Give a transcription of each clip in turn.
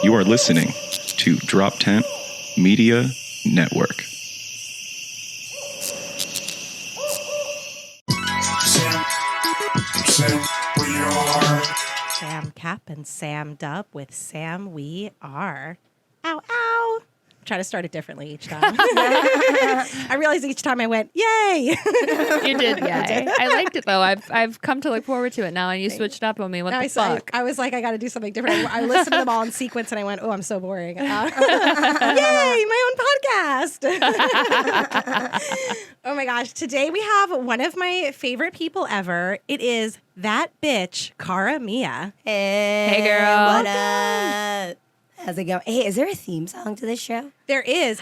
You are listening to Drop Tent Media Network. Sam Cap and Sam Dub with Sam We Are. Ow, ow. Try to start it differently each time. I realized each time I went, yay. You did, yay. I liked it though. I've come to look forward to it now, and you switched up on me. What the fuck? I was like, I got to do something different. I listened to them all in sequence, and I went, oh, I'm so boring. Yay, my own podcast. Oh my gosh. Today we have one of my favorite people ever. It is that bitch, Cara Mia. Hey, girl. What up? How's it going? Hey, is there a theme song to this show? There is.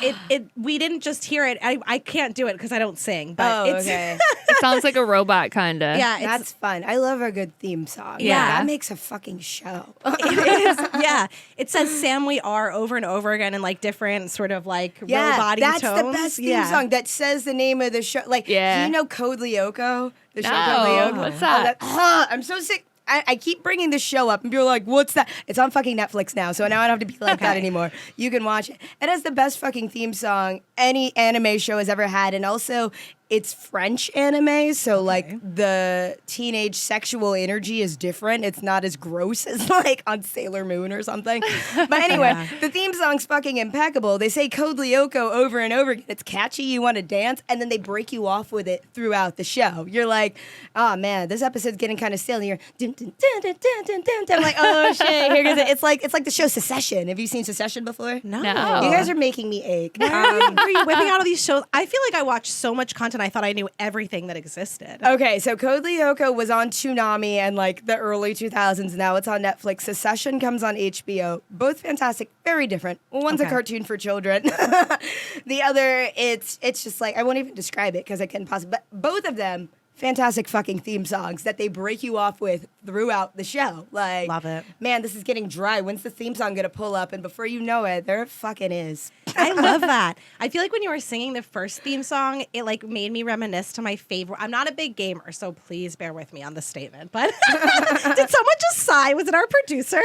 We didn't just hear it. I can't do it because I don't sing. But okay. It sounds like a robot, kind of. Yeah, That's fun. I love a good theme song. Yeah. That makes a fucking show. it is. Yeah. It says Sam We Are over and over again in like different sort of like robot-y that's tones. the best theme song that says the name of the show. Like, do you know Code Lyoko? The show Code Lyoko? What's that? I'm so sick. I keep bringing this show up and people are like, what's that? It's on fucking Netflix now, so now I don't have to be like that anymore. You can watch it. It has the best fucking theme song any anime show has ever had, and also it's French anime, so like the teenage sexual energy is different. It's not as gross as like on Sailor Moon or something. But anyway, the theme song's fucking impeccable. They say Code Lyoko over and over again. It's catchy, you want to dance, and then they break you off with it throughout the show. You're like, oh man, this episode's getting kind of stale. And you're dun, dun, dun, dun, dun, dun, dun, dun. I'm like, oh shit, here goes it. It's like the show Secession. Have you seen Secession before? No. You guys are making me ache. Are you whipping out all these shows? I feel like I watch so much content. I thought I knew everything that existed. Okay, so Code Lyoko was on Toonami in like the early 2000s. Now it's on Netflix. Secession comes on HBO. Both fantastic, very different. One's a cartoon for children. The other, it's just like, I won't even describe it because I couldn't possibly, but both of them, fantastic fucking theme songs that they break you off with throughout the show. Like, love it. Man, this is getting dry. When's the theme song gonna pull up? And before you know it, there it fucking is. I love that. I feel like when you were singing the first theme song, it like made me reminisce to my favorite. I'm not a big gamer, so please bear with me on this statement. But did someone just sigh? Was it our producer?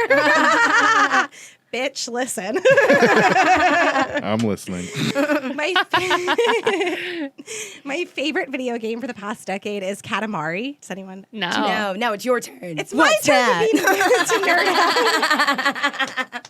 Bitch, listen. I'm listening. My favorite video game for the past decade is Katamari. Does anyone? No. No, it's your turn. It's my turn to nerd out.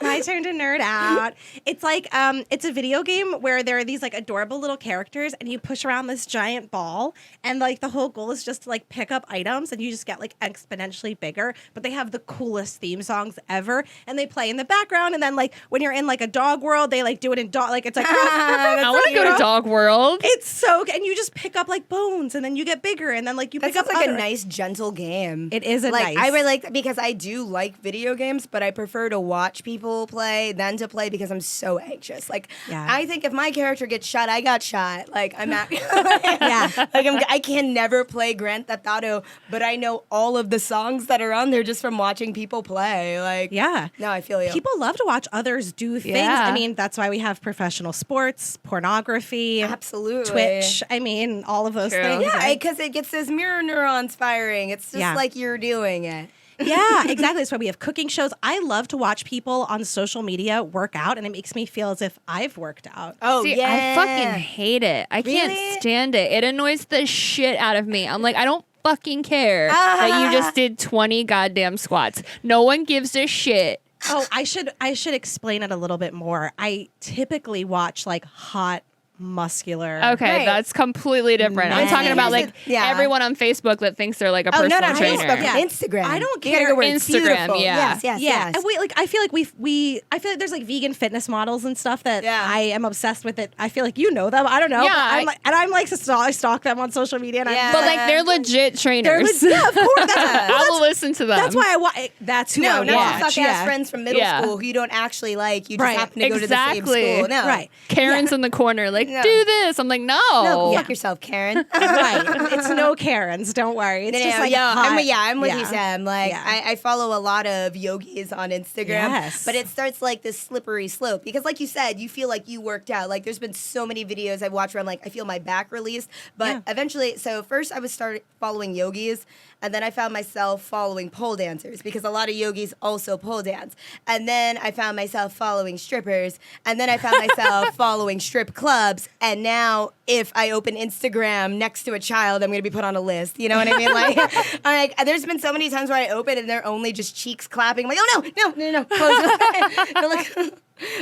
My turn to nerd out. It's like it's a video game where there are these like adorable little characters, and you push around this giant ball, and like the whole goal is just to like pick up items, and you just get like exponentially bigger. But they have the coolest theme songs ever, and they play in the background. And then like when you're in like a dog world, they like do it in dog. Like it's like I want to go to Dog World. It's so, and you just pick up like bones, and then you get bigger, and then like you pick up like other. a nice gentle game. It is a like, nice. I really like, because I do like video games, but I prefer to watch people play than to play because I'm so anxious. Like, I think if my character gets shot, I got shot. Like, I'm not. I can never play Grand Theft Auto, but I know all of the songs that are on there just from watching people play. Like, no, I feel you. People love to watch others do things. Yeah. I mean, that's why we have professional sports, pornography, absolutely, Twitch. I mean, all of those things. Yeah, because it gets those mirror neurons firing. It's just like you're doing it. Yeah, exactly. That's why we have cooking shows. I love to watch people on social media work out, and it makes me feel as if I've worked out. Oh, See, yeah. I fucking hate it. I can't stand it. It annoys the shit out of me. I'm like, I don't fucking care that you just did 20 goddamn squats. No one gives a shit. Oh, I should explain it a little bit more. I typically watch like hot, muscular. Okay, that's completely different. I'm talking about like everyone on Facebook that thinks they're like a personal trainer. Facebook, Instagram. I don't You gotta care. go where it's beautiful. Yes. And I feel like I feel like there's like vegan fitness models and stuff that I am obsessed with. It. I feel like you know them. I don't know. Yeah, I'm like I stalk them on social media. And but like they're legit trainers. Yeah, of course. I will listen to them. That's why I watch. That's who I watch. No, fuck ass friends from middle school who you don't actually like. You just happen to go to the same school. No. Right. Karen's in the corner like, like, No. do this. I'm like, no. No, fuck yourself, Karen. Right. It's no Karens. Don't worry. It's just like hot. I'm with you, Yeah. Sam. Like, Yeah. I follow a lot of yogis on Instagram, Yes. but it starts like this slippery slope because, like you said, you feel like you worked out. Like, there's been so many videos I've watched where I'm like, I feel my back released, but eventually, so first I was started following yogis, and then I found myself following pole dancers because a lot of yogis also pole dance, and then I found myself following strippers, and then I found myself following strip clubs, and now if I open Instagram next to a child, I'm going to be put on a list. You know what I mean? Like, I'm like, there's been so many times where I open and they're only just cheeks clapping. I'm like, oh no, close. They're like,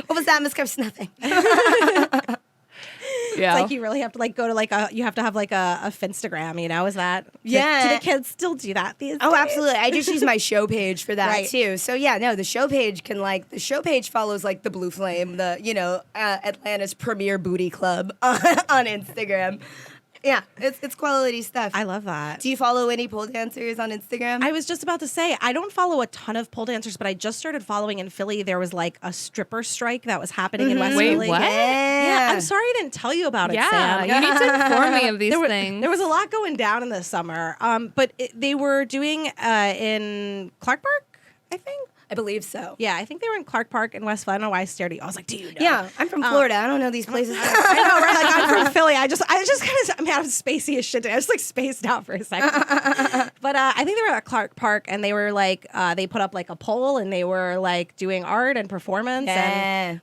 what was that, Miss Curse? Nothing. Yeah. It's like you really have to like go to like you have to have like a Finstagram, you know? Is that? Yeah. Do the kids still do that these Oh, days? absolutely. I just use my show page for that Right. too. So yeah, no, the show page follows like the Blue Flame, the Atlanta's premier booty club on Instagram. Yeah, it's quality stuff. I love that. Do you follow any pole dancers on Instagram? I was just about to say, I don't follow a ton of pole dancers, but I just started following in Philly. There was like a stripper strike that was happening in West Wait, Philly. what? Yeah, I'm sorry I didn't tell you about it, Yeah, Sam. you need to inform me of these there things. There was a lot going down in the summer, but they were doing in Clark Park, I think. I believe so. Yeah, I think they were in Clark Park in West Philly. I don't know why I stared at you. I was like, do you know? Yeah, I'm from Florida. I don't know these places. I know, right? Like, I'm from Philly. I just kind of, I'm spacey as shit today. I just like spaced out for a second. But I think they were at Clark Park, and they were like, they put up like a pole, and they were like doing art and performance, and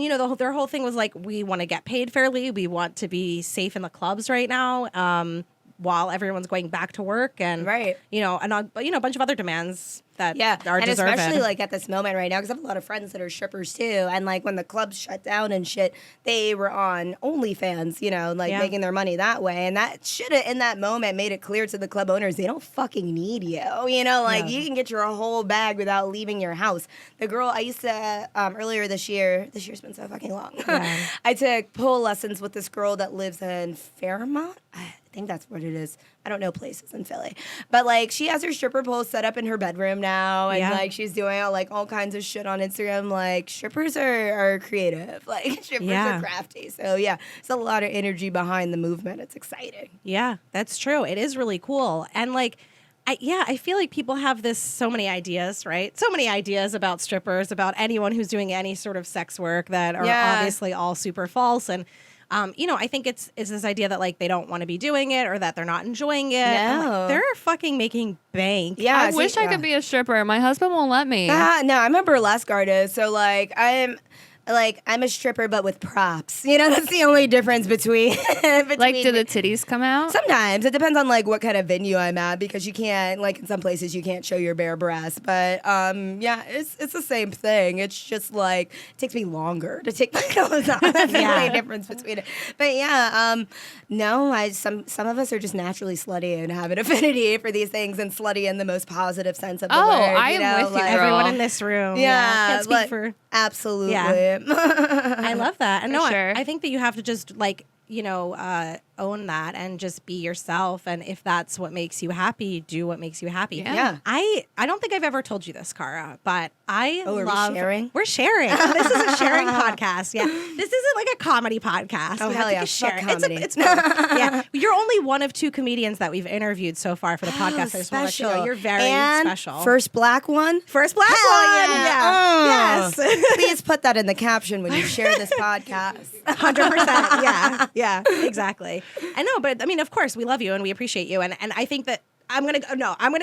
you know, their whole thing was like, we want to get paid fairly, we want to be safe in the clubs right now, while everyone's going back to work, and you know, and a bunch of other demands that are and deserved. especially like at this moment right now, because I have a lot of friends that are strippers too, and like when the clubs shut down and shit, they were on OnlyFans, you know, like making their money that way, and that should have in that moment made it clear to the club owners they don't fucking need you know, like you can get your whole bag without leaving your house. The girl I used to earlier this year's been so fucking long. I took pole lessons with this girl that lives in Fairmont. I think that's what it is. I don't know places in Philly, but like she has her stripper pole set up in her bedroom now, and like she's doing all kinds of shit on Instagram. Like strippers are creative, like strippers are crafty. So yeah, it's a lot of energy behind the movement. It's exciting. Yeah, that's true. It is really cool, and like. I feel like people have so many ideas, right? So many ideas about strippers, about anyone who's doing any sort of sex work that are obviously all super false. And, you know, I think it's this idea that like they don't want to be doing it or that they're not enjoying it. No. Like, they're fucking making bank. Yeah, I wish I could be a stripper. My husband won't let me. No, I'm a burlesque artist, so like I'm a stripper, but with props. You know, that's the only difference between. Like, do the titties come out? Sometimes it depends on like what kind of venue I'm at, because you can't, like in some places you can't show your bare breasts. But yeah, it's the same thing. It's just like it takes me longer to take my clothes off. That's the only difference between it. But yeah, no, some of us are just naturally slutty and have an affinity for these things, and slutty in the most positive sense of the word. I am know? with you, like, girl. Everyone in this room. Yeah, Can't speak like, for. absolutely. Yeah. I love that. And For no, sure. I think that you have to just like, you know, own that and just be yourself. And if that's what makes you happy, do what makes you happy. Yeah. I don't think I've ever told you this, Cara, but I are love. we sharing? We're sharing. This is a sharing podcast. Yeah. This isn't like a comedy podcast. Oh, We hell have to yeah. just share. Fuck comedy. It's both. Yeah. You're only one of 2 comedians that we've interviewed so far for the podcast. I just want to let you know you're very and special. First black one. First black Hell one. yeah. Yeah. Oh. Yes. Please put that in the caption when you share this podcast. 100%. Yeah, exactly. I know, but I mean, of course, we love you and we appreciate you, and I think that I'm gonna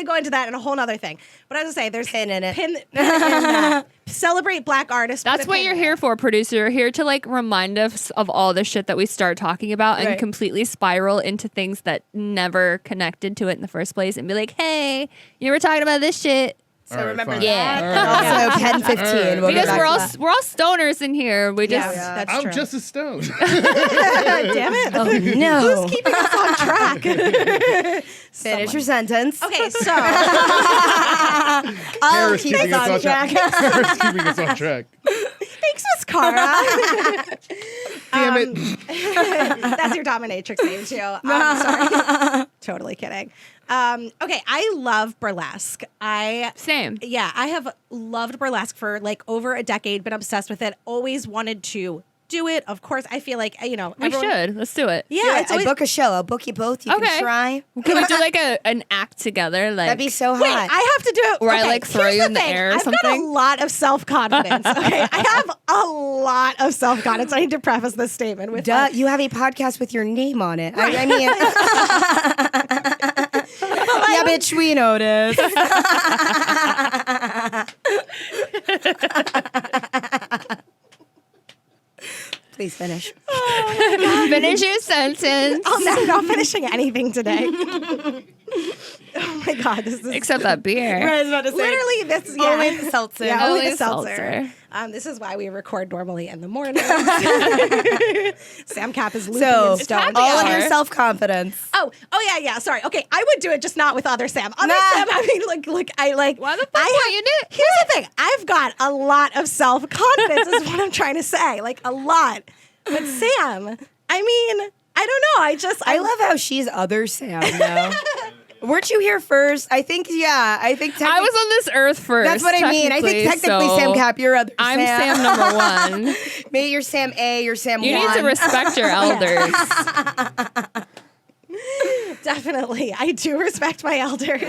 go into that in a whole nother thing. But as I say, there's Pin in it. Pin in that. Celebrate Black artists. That's what you're here for, producer. You're here to like remind us of all the shit that we start talking about and completely spiral into things that never connected to it in the first place, and be like, hey, you were talking about this shit. So All right, remember fine. that. Yeah. Also, Pen 15. We'll Because get back we're to all that. we're all stoners in here. We just that's I'm true. just a stone. Damn it. Oh, no. Who's keeping us on track? Finish your sentence. Okay, so I'll Paris keep keeping us on track. Paris keeping us on track. thanks, Miss Cara. Damn it. That's your dominatrix name too. Sorry. Totally kidding. Okay, I love burlesque. same. Yeah, I have loved burlesque for like over a decade, been obsessed with it, always wanted to do it. Of course, I feel like, you know, We should. Let's do it. Yeah, I book a show. I'll book you both. You Okay. can try. Can we do like an act together? Like That'd be so hot. Wait, I have to do it. Where I, like, throw here's you the in the thing. air or I've got a something? lot of self-confidence. Okay, I have a lot of self-confidence. I need to preface this statement with Duh, you have a podcast with your name on it. I mean, yeah, bitch, we noticed. Please finish. finish your sentence. I'm not finishing anything today. Oh my god, this is Except that beer. I was about to say. literally this. Yeah. Only the seltzer. Yeah, only Only the seltzer. seltzer. This is why we record normally in the morning. Sam Cap is loopy So, and stoned. all of hour. your self-confidence. Oh yeah. Sorry. Okay, I would do it, just not with other Sam. Other Nah. Sam, I mean, look, I like. Why the fuck I won't you do it? Here's the thing. I've got a lot of self confidence. Is what I'm trying to say. Like a lot. But Sam, I mean, I don't know. I love how she's other Sam, though. Weren't you here first? I think technically. I was on this earth first. That's what I mean. I think technically, so Sam Cap, you're other I'm Sam. Sam number one. Maybe you're Sam A, you're Sam You 1. need to respect your elders. Definitely. I do respect my elders.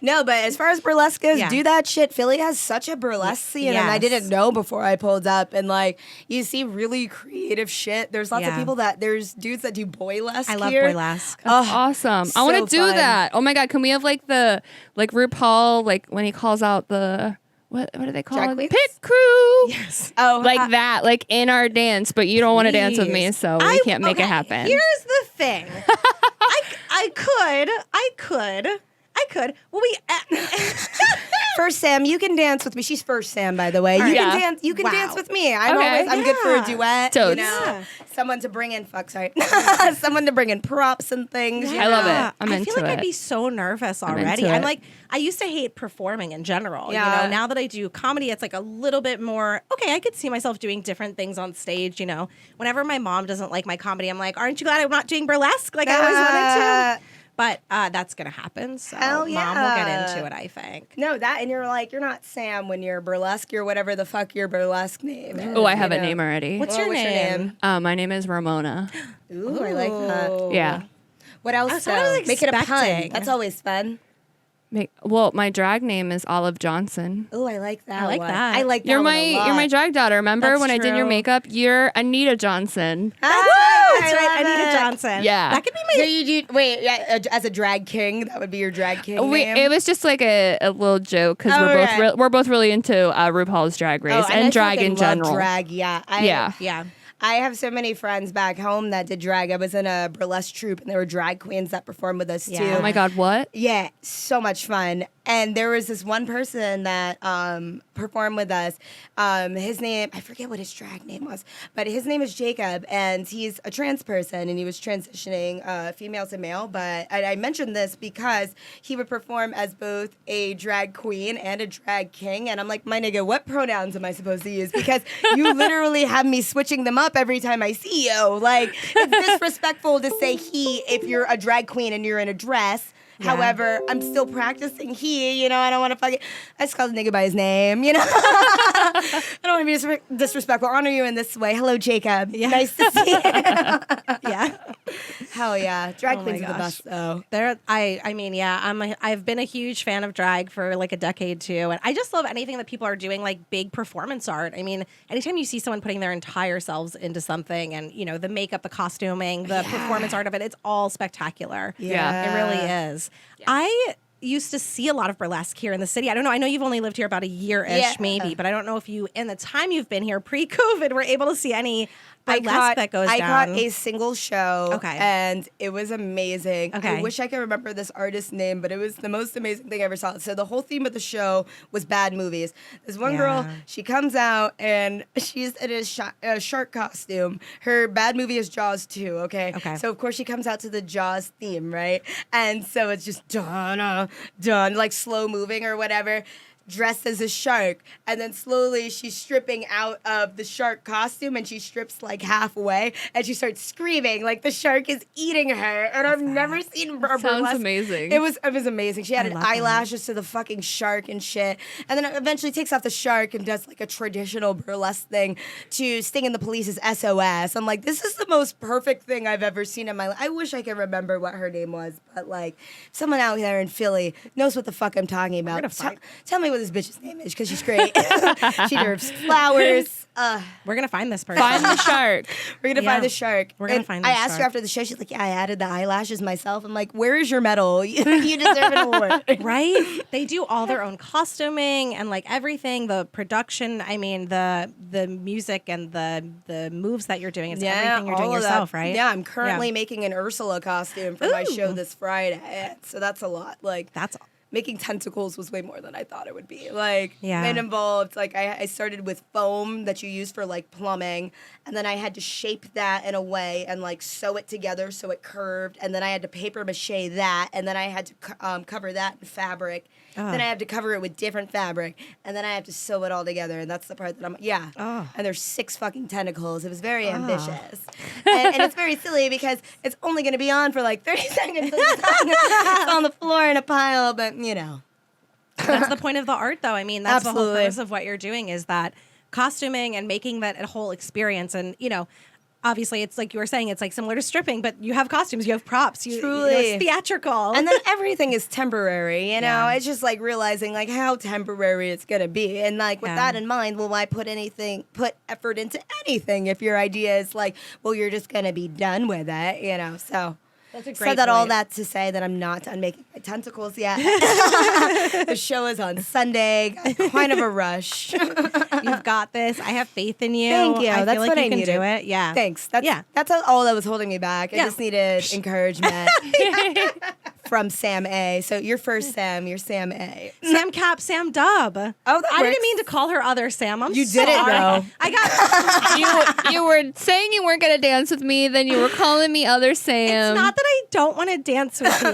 No, but as far as burlesque goes, Yeah. do that shit. Philly has such a burlesque scene, and I Yes. didn't know before I pulled up. And like, you see really creative shit. There's lots of Yeah. people there's dudes that do boylesque. I love here. burlesque. Awesome. I want So to do fun. that. Oh my god, can we have like RuPaul, like when he calls out the what do they call Drag it? queens? Pit crew. Yes. Oh, Like that, like in our dance, but you don't want to dance with me, Please. so we can't make it happen. Here's the thing. I could. Well, First Sam, you can dance with me. She's first Sam, by the way. You Yeah. can dance. You can Wow. dance with me. I'm Okay. good for a Yeah. duet. Totes. You know, Yeah. someone to bring in. Someone to bring in props and things. I love it. Yeah. I'm I into feel like it. I'd be so nervous I'm already. into I'm it. like, I used to hate performing in general. Yeah. You know, now that I do comedy, it's like a little bit more, okay, I could see myself doing different things on stage, you know. Whenever my mom doesn't like my comedy, I'm like, aren't you glad I'm not doing burlesque like I always wanted to? But that's going to happen. So Hell mom will yeah. get into it, I think. No, that, and you're like, you're not Sam when you're burlesque. You're whatever the fuck your burlesque name is. Oh, I have you a know? name already. What's Well, your name? My name is Ramona. Ooh, I like that. Yeah. What else? That's what I was Make it a pun. expecting. That's always fun. Well, my drag name is Olive Johnson. Oh, I like that. I like one. that. I like that. You're one my a lot. you're my drag daughter. Remember That's when I did your true. makeup? You're Anita Johnson. Ah, That's I right, love Anita it. Johnson. Yeah. That could be So my. you do wait as a drag king? That would be your drag king name. It was just like a little joke because Oh, we're both right. we're both really into RuPaul's Drag Race I and drag fucking in love general. Drag, yeah. Yeah. I have so many friends back home that did drag. I was in a burlesque troupe, and there were drag queens that performed with us Yeah. too. Oh my god, what? Yeah, so much fun. And there was this one person that performed with us. His name, I forget what his drag name was, but his name is Jacob, and he's a trans person, and he was transitioning female to male. But I mentioned this because he would perform as both a drag queen and a drag king. And I'm like, my nigga, what pronouns am I supposed to use? Because you literally have me switching them up every time I see you. Like, it's disrespectful to say he if you're a drag queen and you're in a dress. Yeah. However, I'm still practicing he, you know, I don't want to fucking, I just call the nigga by his name, you know? I don't want to be disrespectful. I'll honor you in this way. Hello, Jacob. Yeah. Nice to see you. Yeah. Hell yeah. Drag Oh queens my are the gosh. best, though. I mean, yeah, I've been a huge fan of drag for like a decade too, and I just love anything that people are doing, like big performance art. I mean, anytime you see someone putting their entire selves into something, and you know, the makeup, the costuming, the performance art of it, it's all spectacular. Yeah. It really is. I used to see a lot of burlesque here in the city. I don't know. I know you've only lived here about a year-ish, Yeah. maybe, but I don't know if you, in the time you've been here pre-COVID, were able to see any burlesque that goes I down. caught a single show, Okay. and it was amazing. Okay. I wish I could remember this artist's name, but it was the most amazing thing I ever saw. So the whole theme of the show was bad movies. This one girl, Yeah. she comes out, and she's in a shark costume. Her bad movie is Jaws 2, okay? Okay. So, of course, she comes out to the Jaws theme, right? And so it's just dun, like slow moving or whatever. dressed as a shark, and then slowly she's stripping out of the shark costume, and she strips like halfway, and she starts screaming like the shark is eating her. And I've never seen a Sounds burlesque. amazing. It was amazing. She had love eyelashes to the fucking shark and shit, and then eventually takes off the shark and does like a traditional burlesque thing to Sting and the Police's SOS. I'm like, this is the most perfect thing I've ever seen in my life. I wish I could remember what her name was, but like someone out there in Philly knows what the fuck I'm talking about. Tell me what this bitch's name is, because she's great. She deserves flowers. We're gonna find this person. Find the shark. We're gonna find the shark. We're gonna And find I this asked her shark. after the show. She's like, "Yeah, I added the eyelashes myself." I'm like, "Where is your medal? You deserve an award." Right? They do all their own costuming and like everything, the production, I mean the music and the moves that you're doing. It's everything you're doing all of yourself, that. right? Yeah, I'm currently making an Ursula costume for my show this Friday. So that's a lot. Like That's making tentacles was way more than I thought it would be. Like, Yeah. it involved, like, I started with foam that you use for, like, plumbing, and then I had to shape that in a way and, like, sew it together so it curved, and then I had to paper mache that, and then I had to cover that in fabric. Then I have to cover it with different fabric, and then I have to sew it all together, and that's the part that and there's 6 fucking tentacles. It was very ambitious. And it's very silly because it's only going to be on for like 30 seconds. It's on the floor in a pile, but you know. that's the point of the art, though. I mean, that's the whole Absolutely. purpose of what you're doing is that costuming and making that a whole experience. And obviously, it's like you were saying, it's like similar to stripping, but you have costumes, you have props, Truly. it's theatrical. And then everything is temporary, you know? Yeah. It's just like realizing like how temporary it's going to be. And like with that in mind, well, why put effort into anything if your idea is like, well, you're just going to be done with it, you know? So That's a great said that all point. that to say that I'm not done making my tentacles yet. The show is on Sunday. Got kind of a rush. You've got this. I have faith in you. Thank you. I That's feel like what you I can needed. do it. Yeah. Thanks. Yeah. That's all that was holding me back. I Yeah. just needed encouragement from Sam A. So you're first Sam. You're Sam A. Sam Cap, Sam Dub. that I works. didn't mean to call her other Sam. I'm You did it, sorry. though. I got. You were saying you weren't gonna dance with me, then you were calling me other Sam. It's not that I don't want to dance with you.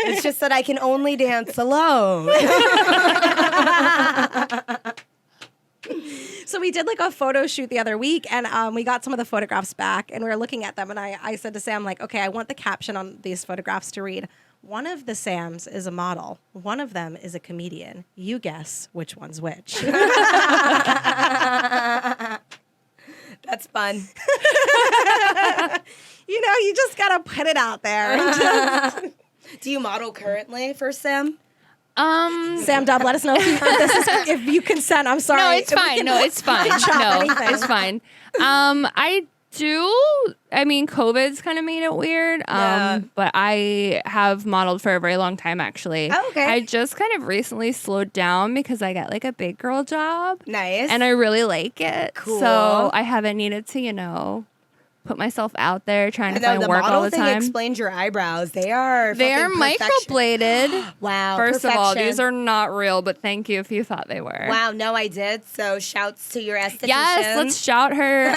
It's just that I can only dance alone. So we did like a photo shoot the other week, and we got some of the photographs back, and we were looking at them, and I said to Sam, like, okay, I want the caption on these photographs to read, one of the Sams is a model, one of them is a comedian. You guess which one's which. That's fun. You just gotta put it out there. Do you model currently for Sam? Sam Dub, let us know if you consent. I'm sorry. No, it's If we fine. can- No, it's fine. chop No, anything. it's fine. I mean, COVID's kind of made it weird. Yeah. But I have modeled for a very long time, actually. Oh, okay. I just kind of recently slowed down because I got like a big girl job. Nice. And I really like it. Cool. So I haven't needed to, put myself out there trying to And then find the work model all the thing time. explains your eyebrows. They are They're fucking perfection. microbladed. Wow. First of all, perfection. these are not real, but thank you if you thought they were. Wow, no, I did. So shouts to your esthetician. Yes, let's shout her.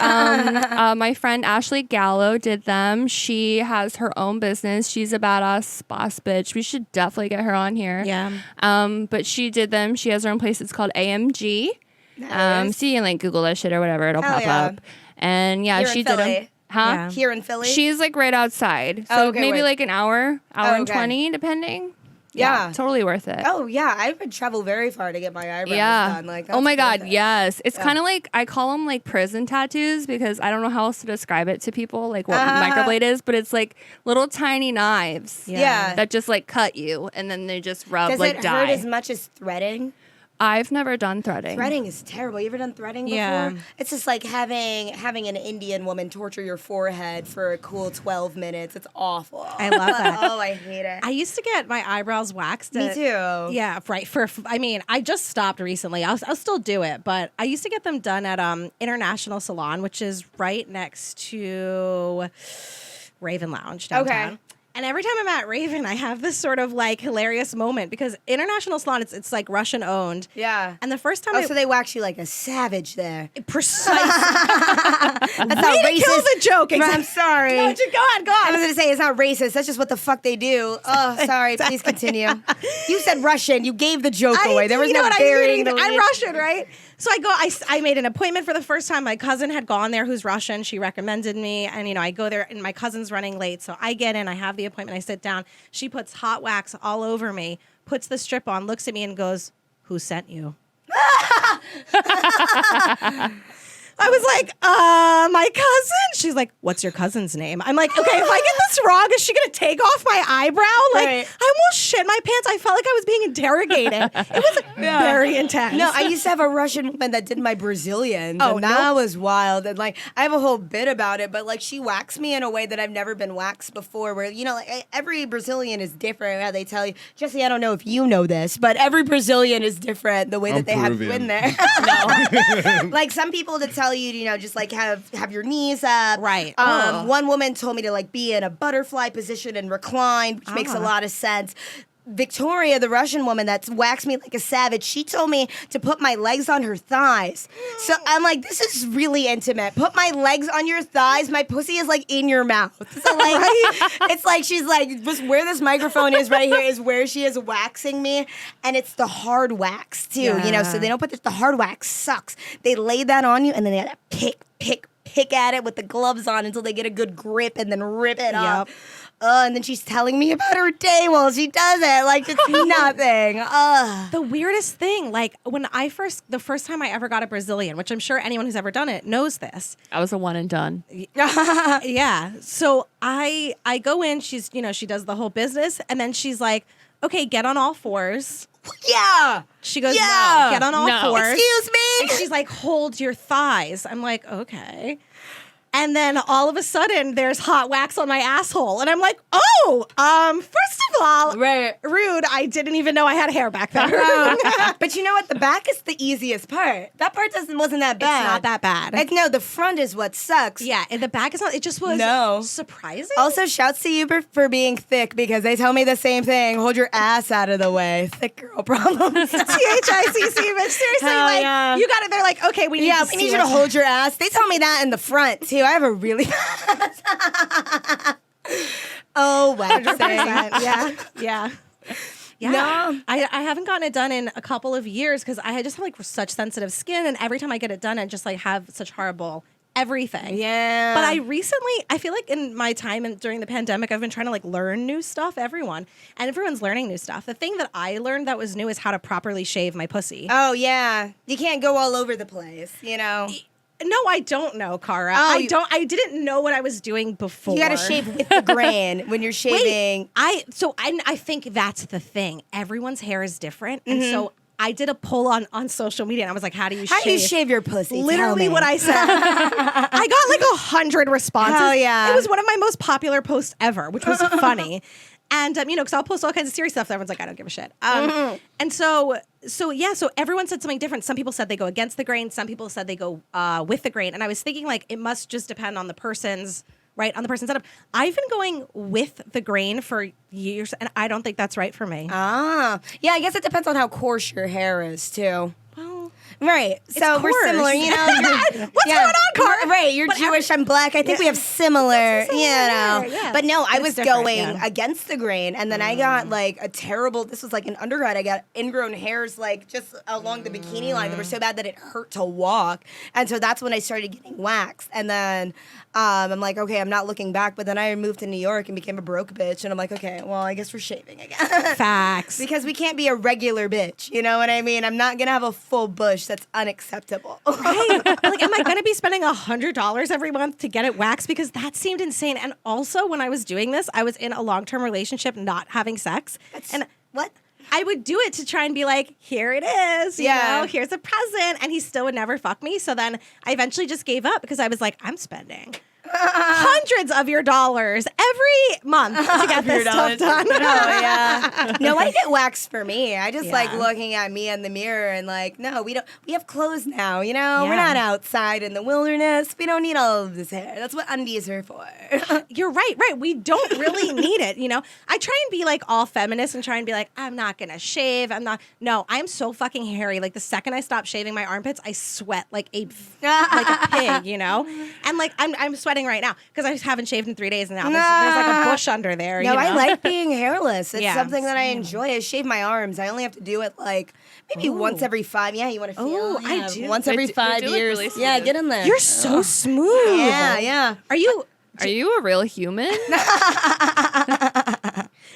My friend Ashley Gallo did them. She has her own business. She's a badass boss bitch. We should definitely get her on here. Yeah. But she did them. She has her own place. It's called AMG. Nice. So you can like Google that shit or whatever. It'll Hell pop yeah. up. And yeah, Here she in did them. Philly. Huh? Yeah. Here in Philly. She's like right outside. So Oh, okay, maybe wait. like an hour and okay. 20, depending. Yeah. Totally worth it. Oh yeah, I would travel very far to get my eyebrows Yeah. done. Like, Oh my that's God. worth it. Yes. It's kind of like, I call them like prison tattoos because I don't know how else to describe it to people, like what microblade is, but it's like little tiny knives Yeah. that just like cut you and then they just rub Does like it dye. hurt as much as threading? I've never done threading. Threading is terrible. You ever done threading before? Yeah. It's just like having an Indian woman torture your forehead for a cool 12 minutes. It's awful. I love that. Oh, I hate it. I used to get my eyebrows waxed. Me too. Yeah, right. I just stopped recently. I'll still do it, but I used to get them done at International Salon, which is right next to Raven Lounge downtown. Okay. And every time I'm at Raven, I have this sort of like hilarious moment because International Salon, it's like Russian owned. Yeah. And the first time so they wax you like a savage there. Precisely. That's not Way to racist. kill the joke. I'm sorry. No, go on, go I on. was going to say it's not racist. That's just what the fuck they do. Oh, sorry. Please continue. You said Russian. You gave the joke away. There was no burying the lead. I'm Russian, right? So I made an appointment for the first time. My cousin had gone there who's Russian. She recommended me. And, I go there and my cousin's running late. So I get in, I have the appointment, I sit down. She puts hot wax all over me, puts the strip on, looks at me and goes, "Who sent you?" I was like, my cousin. She's like, "What's your cousin's name?" I'm like, okay, if I get this wrong, is she going to take off my eyebrow? Like, Right. I almost shit my pants. I felt like I was being interrogated. It was very intense. No, I used to have a Russian woman that did my Brazilians. Oh, and that was wild. And like, I have a whole bit about it, but like, she waxed me in a way that I've never been waxed before. Where like every Brazilian is different. How they tell you, Jesse, I don't know if you know this, but every Brazilian is different. The way that they have you in there. No. Like some people that tell you, just like have your knees up. Right. One woman told me to like be in a butterfly position and recline, which makes a lot of sense. Victoria, the Russian woman that's waxed me like a savage, she told me to put my legs on her thighs. So I'm like, this is really intimate. Put my legs on your thighs. My pussy is like in your mouth. So like, it's like she's like, just where this microphone is right here is where she is waxing me, and it's the hard wax too. So they don't put the hard wax sucks. They lay that on you, and then they gotta pick at it with the gloves on until they get a good grip, and then rip it up. And then she's telling me about her day while she does it. Like, it's nothing. The weirdest thing, like when the first time I ever got a Brazilian, which I'm sure anyone who's ever done it knows this. I was a one and done. Yeah. So I go in, she's, she does the whole business. And then she's like, okay, get on all fours. Yeah. She goes, no, get on all No. fours. Excuse me? And she's like, hold your thighs. I'm like, okay. And then all of a sudden, there's hot wax on my asshole. And I'm like, first of all, Right. rude. I didn't even know I had hair back there. But you know what? The back is the easiest part. That part wasn't that bad. It's not that bad. No, the front is what sucks. Yeah, and the back is not. It just was No. surprising. Also, shouts to you for being thick because they tell me the same thing. Hold your ass out of the way. Thick girl problems. THICC, but seriously, Hell like yeah. you got it. They're like, okay, we need Yeah, to we see need you to what's- hold your ass. They tell me that in the front too. I have a really Oh, waxing. 100%. Yeah. Yeah. No. I haven't gotten it done in a couple of years because I just have like such sensitive skin, and every time I get it done, I just like have such horrible everything. Yeah. But I feel like in my time and during the pandemic, I've been trying to like learn new stuff. Everyone's learning new stuff. The thing that I learned that was new is how to properly shave my pussy. Oh yeah. You can't go all over the place, No, I don't know, Cara. Oh, I didn't know what I was doing before. You gotta shave with the grain when you're shaving. I think that's the thing. Everyone's hair is different, and so I did a poll on social media, and I was like, "How do you shave your pussy?" Literally what I said. I got like 100 responses. Hell yeah. It was one of my most popular posts ever, which was funny. And, because I'll post all kinds of serious stuff. Everyone's like, I don't give a shit. And so everyone said something different. Some people said they go against the grain. Some people said they go with the grain. And I was thinking like, it must just depend on the person's setup. I've been going with the grain for years, and I don't think that's right for me. Yeah, I guess it depends on how coarse your hair is too. Well, Right. So we're coarse. similar, What's going on, Cara? Right. You're Jewish, I'm black. I think we have similar, Yeah. But no, I It's was different, going yeah. against the grain. And then I got like a terrible, this was like in undergrad, I got ingrown hairs like just along the bikini line that were so bad that it hurt to walk. And so that's when I started getting waxed. And then I'm like, okay, I'm not looking back. But then I moved to New York and became a broke bitch. And I'm like, okay, well, I guess we're shaving again. Facts. Because we can't be a regular bitch. You know what I mean? I'm not going to have a full bush. That's unacceptable. Right. Like, am I going to be spending $100 every month to get it waxed? Because that seemed insane. And also, when I was doing this, I was in a long-term relationship, not having sex. And What? I would do it to try and be like, here it is, you know, here's a present. And he still would never fuck me. So then I eventually just gave up because I was like, I'm spending hundreds of your dollars every month to get this stuff done. Oh, yeah. No, I get waxed for me. I just like Yeah. looking at me in the mirror and like, no, we have clothes now, you know? We're Yeah. not outside in the wilderness. We don't need all of this hair. That's what undies are for. You're right. We don't really need it. You know, I try and be like all feminist and try and be like, I'm not gonna shave. No, I'm so fucking hairy. Like the second I stop shaving my armpits, I sweat like a pig. You know, and like I'm sweating right now because I just haven't shaved in 3 days now. There's like a bush under there. No, you know? I like being hairless. It's Yeah, something that I same. enjoy. I shave my arms. I only have to do it like maybe once every 5. Yeah, you want to feel? Ooh, I Yeah, do. Once They every do- 5 they do look years. really Yeah, smooth. get in there. You're so smooth. Yeah. Are you? Are you a real human?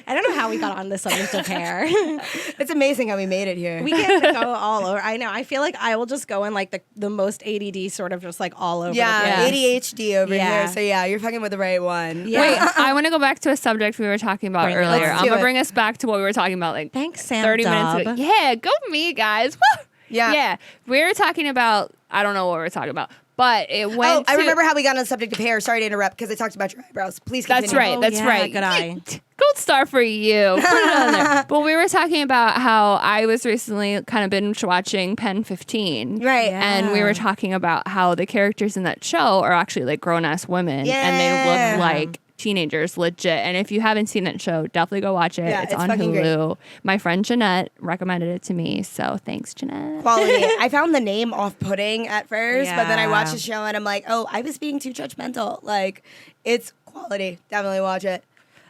I don't know how we got on this subject of hair. It's amazing how we made it here. We can go all over. I know. I feel like I will just go in like the most ADD sort of just like all over. yeah, the place. ADHD over Yeah. here. So yeah, you're fucking with the right one. Yeah. Wait, I want to go back to a subject we were talking about Bring it. earlier. Let's I'm do going it. to bring us back to what we were talking about like Thanks, Sam 30 Dub. minutes ago. Yeah, go me, guys. Woo! Yeah. Yeah. We were talking about, I don't know what we were talking about, but it went I to- remember how we got on the subject of hair. Sorry to interrupt because I talked about your eyebrows. Please continue. That's right. Oh, That's yeah, right. good eye. Gold star for you. Put it on there. But we were talking about how I was recently kind of binge watching Pen 15. Right. Yeah. And we were talking about how the characters in that show are actually like grown ass women. And they Yeah. look like teenagers, legit. And if you haven't seen that show, definitely go watch it. Yeah, it's it's on fucking Hulu. My friend Jeanette recommended it to me. So thanks, Jeanette. Quality. I found the name off-putting at first, but then I watched Yeah. the show and I'm like, oh, I was being too judgmental. Like, it's quality. Definitely watch it.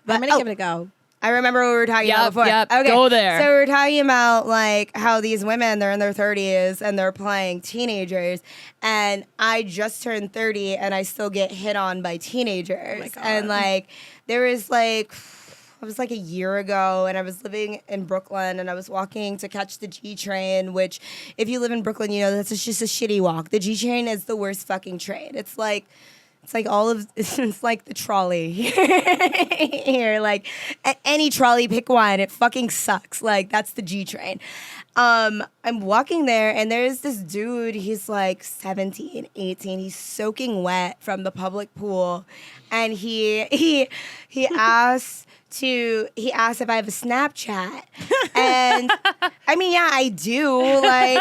I'm gonna give it a go. I remember what we were talking about Yep, before. yep, Okay, go there. So we were talking about like how these women, they're in their 30s and they're playing teenagers, and I just turned 30 and I still get hit on by teenagers. And like there was like it was like a year ago, and I was living in Brooklyn, and I was walking to catch the G train, which if you live in Brooklyn, you know that's just a shitty walk. The G train is the worst fucking train. It's like it's like the trolley here. Like any trolley, pick one. It fucking sucks. Like that's the G train. I'm walking there and there's this dude, he's like 17, 18. He's soaking wet from the public pool. And he asks if I have a Snapchat. And I mean, yeah, I do. Like,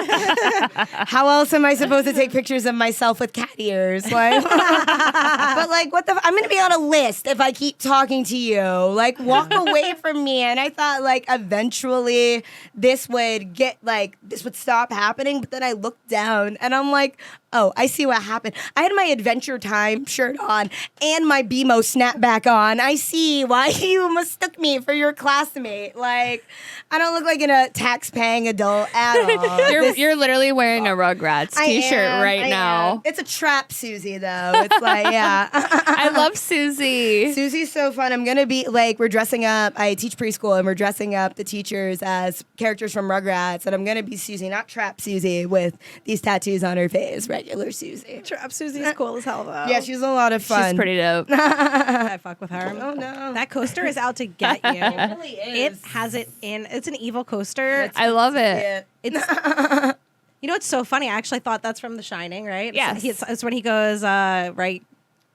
how else am I supposed to take pictures of myself with cat ears? Like, but like, I'm going to be on a list if I keep talking to you. Like, walk away from me. And I thought, like, eventually this would stop happening. But then I looked down and I'm like, oh, I see what happened. I had my Adventure Time shirt on and my BMO snapback on. I see why you mistook me for your classmate. Like, I don't look like a tax-paying adult at all. You're literally wearing a Rugrats t-shirt right now. It's a trap Susie, though. It's like, yeah. I love Susie. Susie's so fun. I'm going to be, like, we're dressing up. I teach preschool, and we're dressing up the teachers as characters from Rugrats. And I'm going to be Susie, not Trap Susie, with these tattoos on her face. Regular Susie. Trap Susie's cool as hell though. Yeah, she's a lot of fun. She's pretty dope. I fuck with her. Oh, no. That coaster is out to get you. It really is. It has it in. It's an evil coaster. I love it. Yeah. It's. You know, it's so funny. I actually thought that's from The Shining, right? Yes. It's when he goes, right.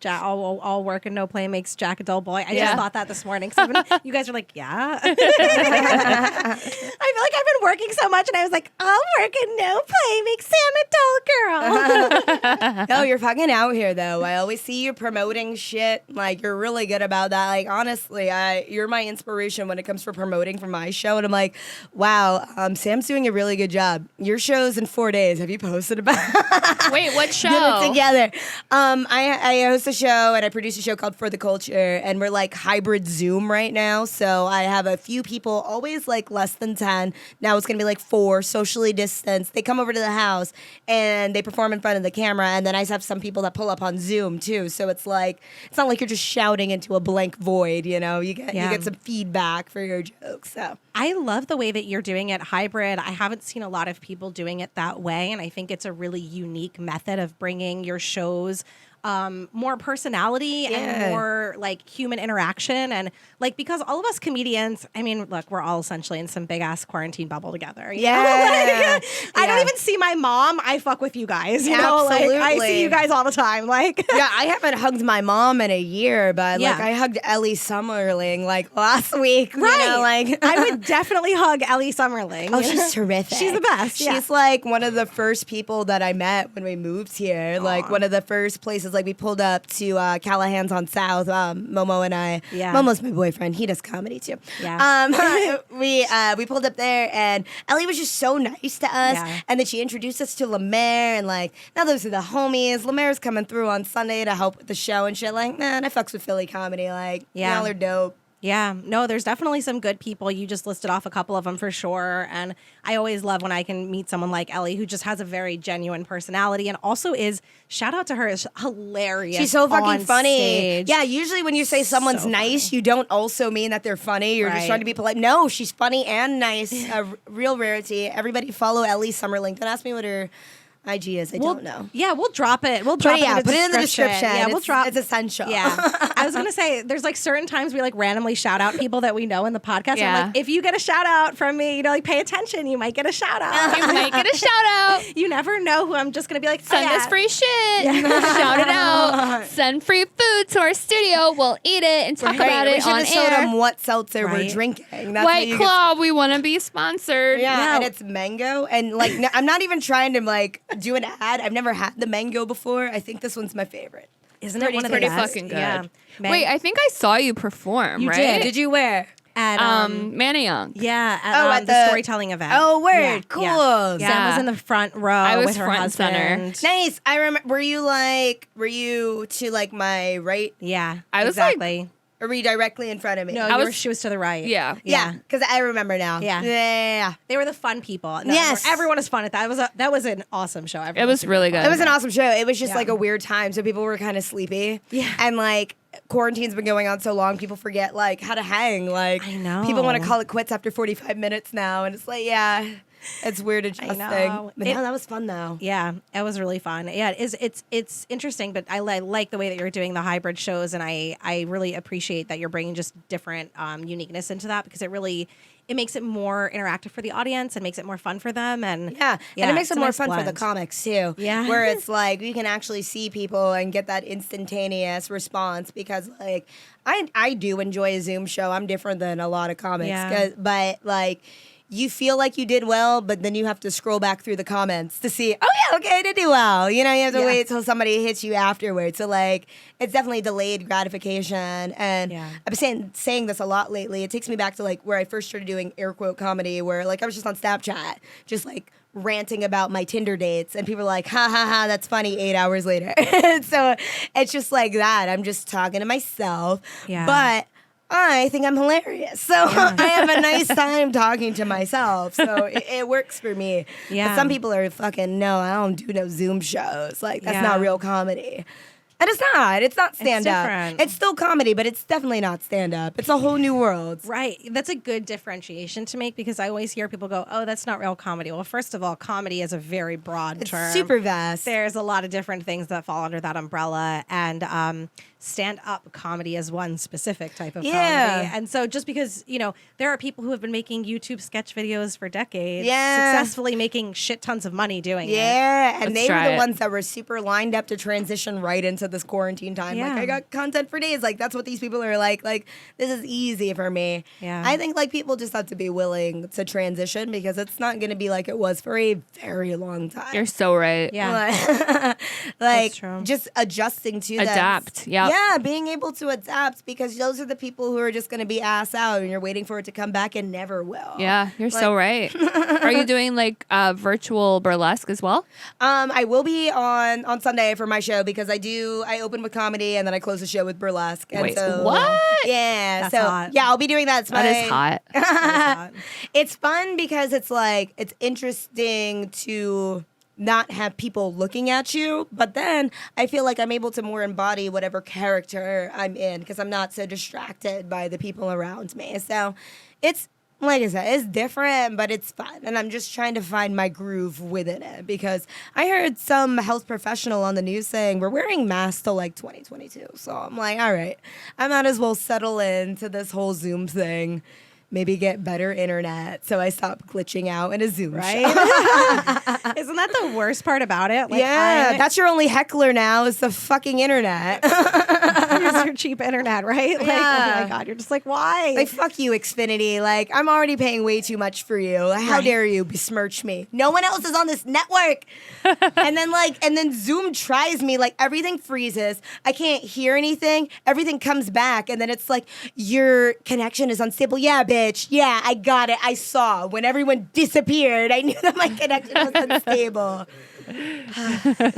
All work and no play makes Jack a dull boy. I Yeah. just thought that this morning. So you guys are like, yeah. I feel like I've been working so much, and I was like, all work and no play makes Sam a dull girl. No, you're fucking out here, though. I always see you promoting shit. Like, you're really good about that. Like, honestly, you're my inspiration when it comes for promoting for my show. And I'm like, wow, Sam's doing a really good job. Your show's in 4 days. Have you posted about Wait, what show? Get it together. I host a show and I produce a show called For the Culture, and we're like hybrid Zoom right now. So I have a few people, always like less than 10. Now it's gonna be like 4, socially distanced. They come over to the house and they perform in front of the camera, and then I have some people that pull up on Zoom too. So it's like, it's not like you're just shouting into a blank void, you know. You get some feedback for your jokes. So I love the way that you're doing it hybrid. I haven't seen a lot of people doing it that way. And I think it's a really unique method of bringing your shows more personality and more like human interaction. And like, because all of us comedians, I mean, look, we're all essentially in some big ass quarantine bubble together. You know? Like, I don't even see my mom. I fuck with you guys. You know, like I see you guys all the time. Like, yeah, I haven't hugged my mom in a year, but like I hugged Ellie Summerling like last week. Right. You know, like I would definitely hug Ellie Summerling. Oh, she's terrific. She's the best. She's like one of the first people that I met when we moved here. Aww. Like one of the first places. Like we pulled up to Callahan's on South. Momo and I. Yeah. Momo's my boyfriend. He does comedy too. Yeah. We pulled up there and Ellie was just so nice to us. Yeah. And then she introduced us to Lemaire and like now those are the homies. Lemaire's coming through on Sunday to help with the show and shit. Like, man, I fucks with Philly comedy. Like, y'all are dope. Yeah, no, there's definitely some good people. You just listed off a couple of them for sure. And I always love when I can meet someone like Ellie who just has a very genuine personality and also shout out to her, is hilarious. She's so fucking funny. Stage. Yeah, usually when you say someone's so nice, you don't also mean that they're funny. You're just trying to be polite. No, she's funny and nice. A real rarity. Everybody follow Ellie Summerling. Don't ask me what her IG is. I don't know. Yeah, we'll drop it. We'll drop it in the description. Yeah, we'll drop. It's essential. Yeah. I was gonna say there's like certain times we like randomly shout out people that we know in the podcast. Yeah. I'm like, if you get a shout out from me, you know, like pay attention, you might get a shout out. You might get a shout out. You never know who I'm just gonna be like, send us free shit. Shout it out. Send free food to our studio. We'll eat it and talk about it on air. We should have showed them what seltzer we're drinking. That's White Claw, we want to be sponsored. Yeah, and it's mango. And like, I'm not even trying to like do an ad. I've never had the mango before. I think this one's my favorite. Isn't it one of the pretty best? Fucking good? Yeah. Wait, I think I saw you perform. You right? Did you where? At Manayunk. Yeah, at the storytelling event. Oh, word, cool. Yeah. Sam was in the front row. I was with her front husband. center. Nice. I remember. Were you to like my right? Yeah, I was exactly. Like, or were you directly in front of me? No, she was to the right. Yeah. Yeah, because I remember now. Yeah. They were the fun people. No, yes. Everyone was fun at that. That was an awesome show. It was really good. It was an awesome show. It was just like a weird time, so people were kind of sleepy. Yeah. And like quarantine's been going on so long, people forget like how to hang. Like I know. People want to call it quits after 45 minutes now, and it's like, yeah. It's weird adjusting. But no, that was fun though. Yeah, it was really fun. Yeah, it's interesting, but I like the way that you're doing the hybrid shows, and I really appreciate that you're bringing just different uniqueness into that because it makes it more interactive for the audience and makes it more fun for them. And and it makes it more fun for the comics too. Yeah. Where it's like you can actually see people and get that instantaneous response because like I do enjoy a Zoom show. I'm different than a lot of comics, but like you feel like you did well, but then you have to scroll back through the comments to see, oh yeah, okay, I did do well. You know, you have to wait till somebody hits you afterwards. So like, it's definitely delayed gratification. And I've been saying this a lot lately. It takes me back to like where I first started doing air quote comedy, where like I was just on Snapchat, just like ranting about my Tinder dates, and people are like, ha ha ha, that's funny 8 hours later. So it's just like that. I'm just talking to myself. Yeah. But I think I'm hilarious. So I have a nice time talking to myself. So it works for me. Yeah. But some people are fucking, no, I don't do no Zoom shows. Like, that's not real comedy. And it's not. It's not stand-up. It's still comedy, but it's definitely not stand-up. It's a whole new world. Right. That's a good differentiation to make because I always hear people go, oh, that's not real comedy. Well, first of all, comedy is a very broad term. It's super vast. There's a lot of different things that fall under that umbrella. And stand-up comedy is one specific type of comedy. And so just because, you know, there are people who have been making YouTube sketch videos for decades, successfully making shit tons of money doing it. Yeah, and they were the ones that were super lined up to transition right into this quarantine time. Like, I got content for days. Like, that's what these people are like. Like, this is easy for me. Yeah. I think, like, people just have to be willing to transition because it's not going to be like it was for a very long time. You're so right. Yeah. Like, just adjusting to that. Adapt. Yeah. Yeah, being able to adapt because those are the people who are just going to be ass out and you're waiting for it to come back and never will. Yeah, you're so right. Are you doing like virtual burlesque as well? I will be on Sunday for my show because I open with comedy and then I close the show with burlesque. And Wait, so, what? Yeah. That's so hot. yeah, I'll be doing that. That is hot. That is hot. It's fun because it's like it's interesting to not have people looking at you, but then I feel like I'm able to more embody whatever character I'm in because I'm not so distracted by the people around me. So it's like I said, it's different, but it's fun. And I'm just trying to find my groove within it because I heard some health professional on the news saying we're wearing masks till like 2022. So I'm like, all right, I might as well settle into this whole Zoom thing. Maybe get better internet so I stop glitching out in a Zoom show. Isn't that the worst part about it? Like, that's your only heckler now is the fucking internet. Use your cheap internet, right? Like, oh my God, you're just like, why? Like, fuck you, Xfinity. Like, I'm already paying way too much for you. How dare you besmirch me? No one else is on this network. and then Zoom tries me. Like, everything freezes. I can't hear anything. Everything comes back. And then it's like, your connection is unstable. Yeah, bitch. Yeah, I got it. I saw. When everyone disappeared, I knew that my connection was unstable.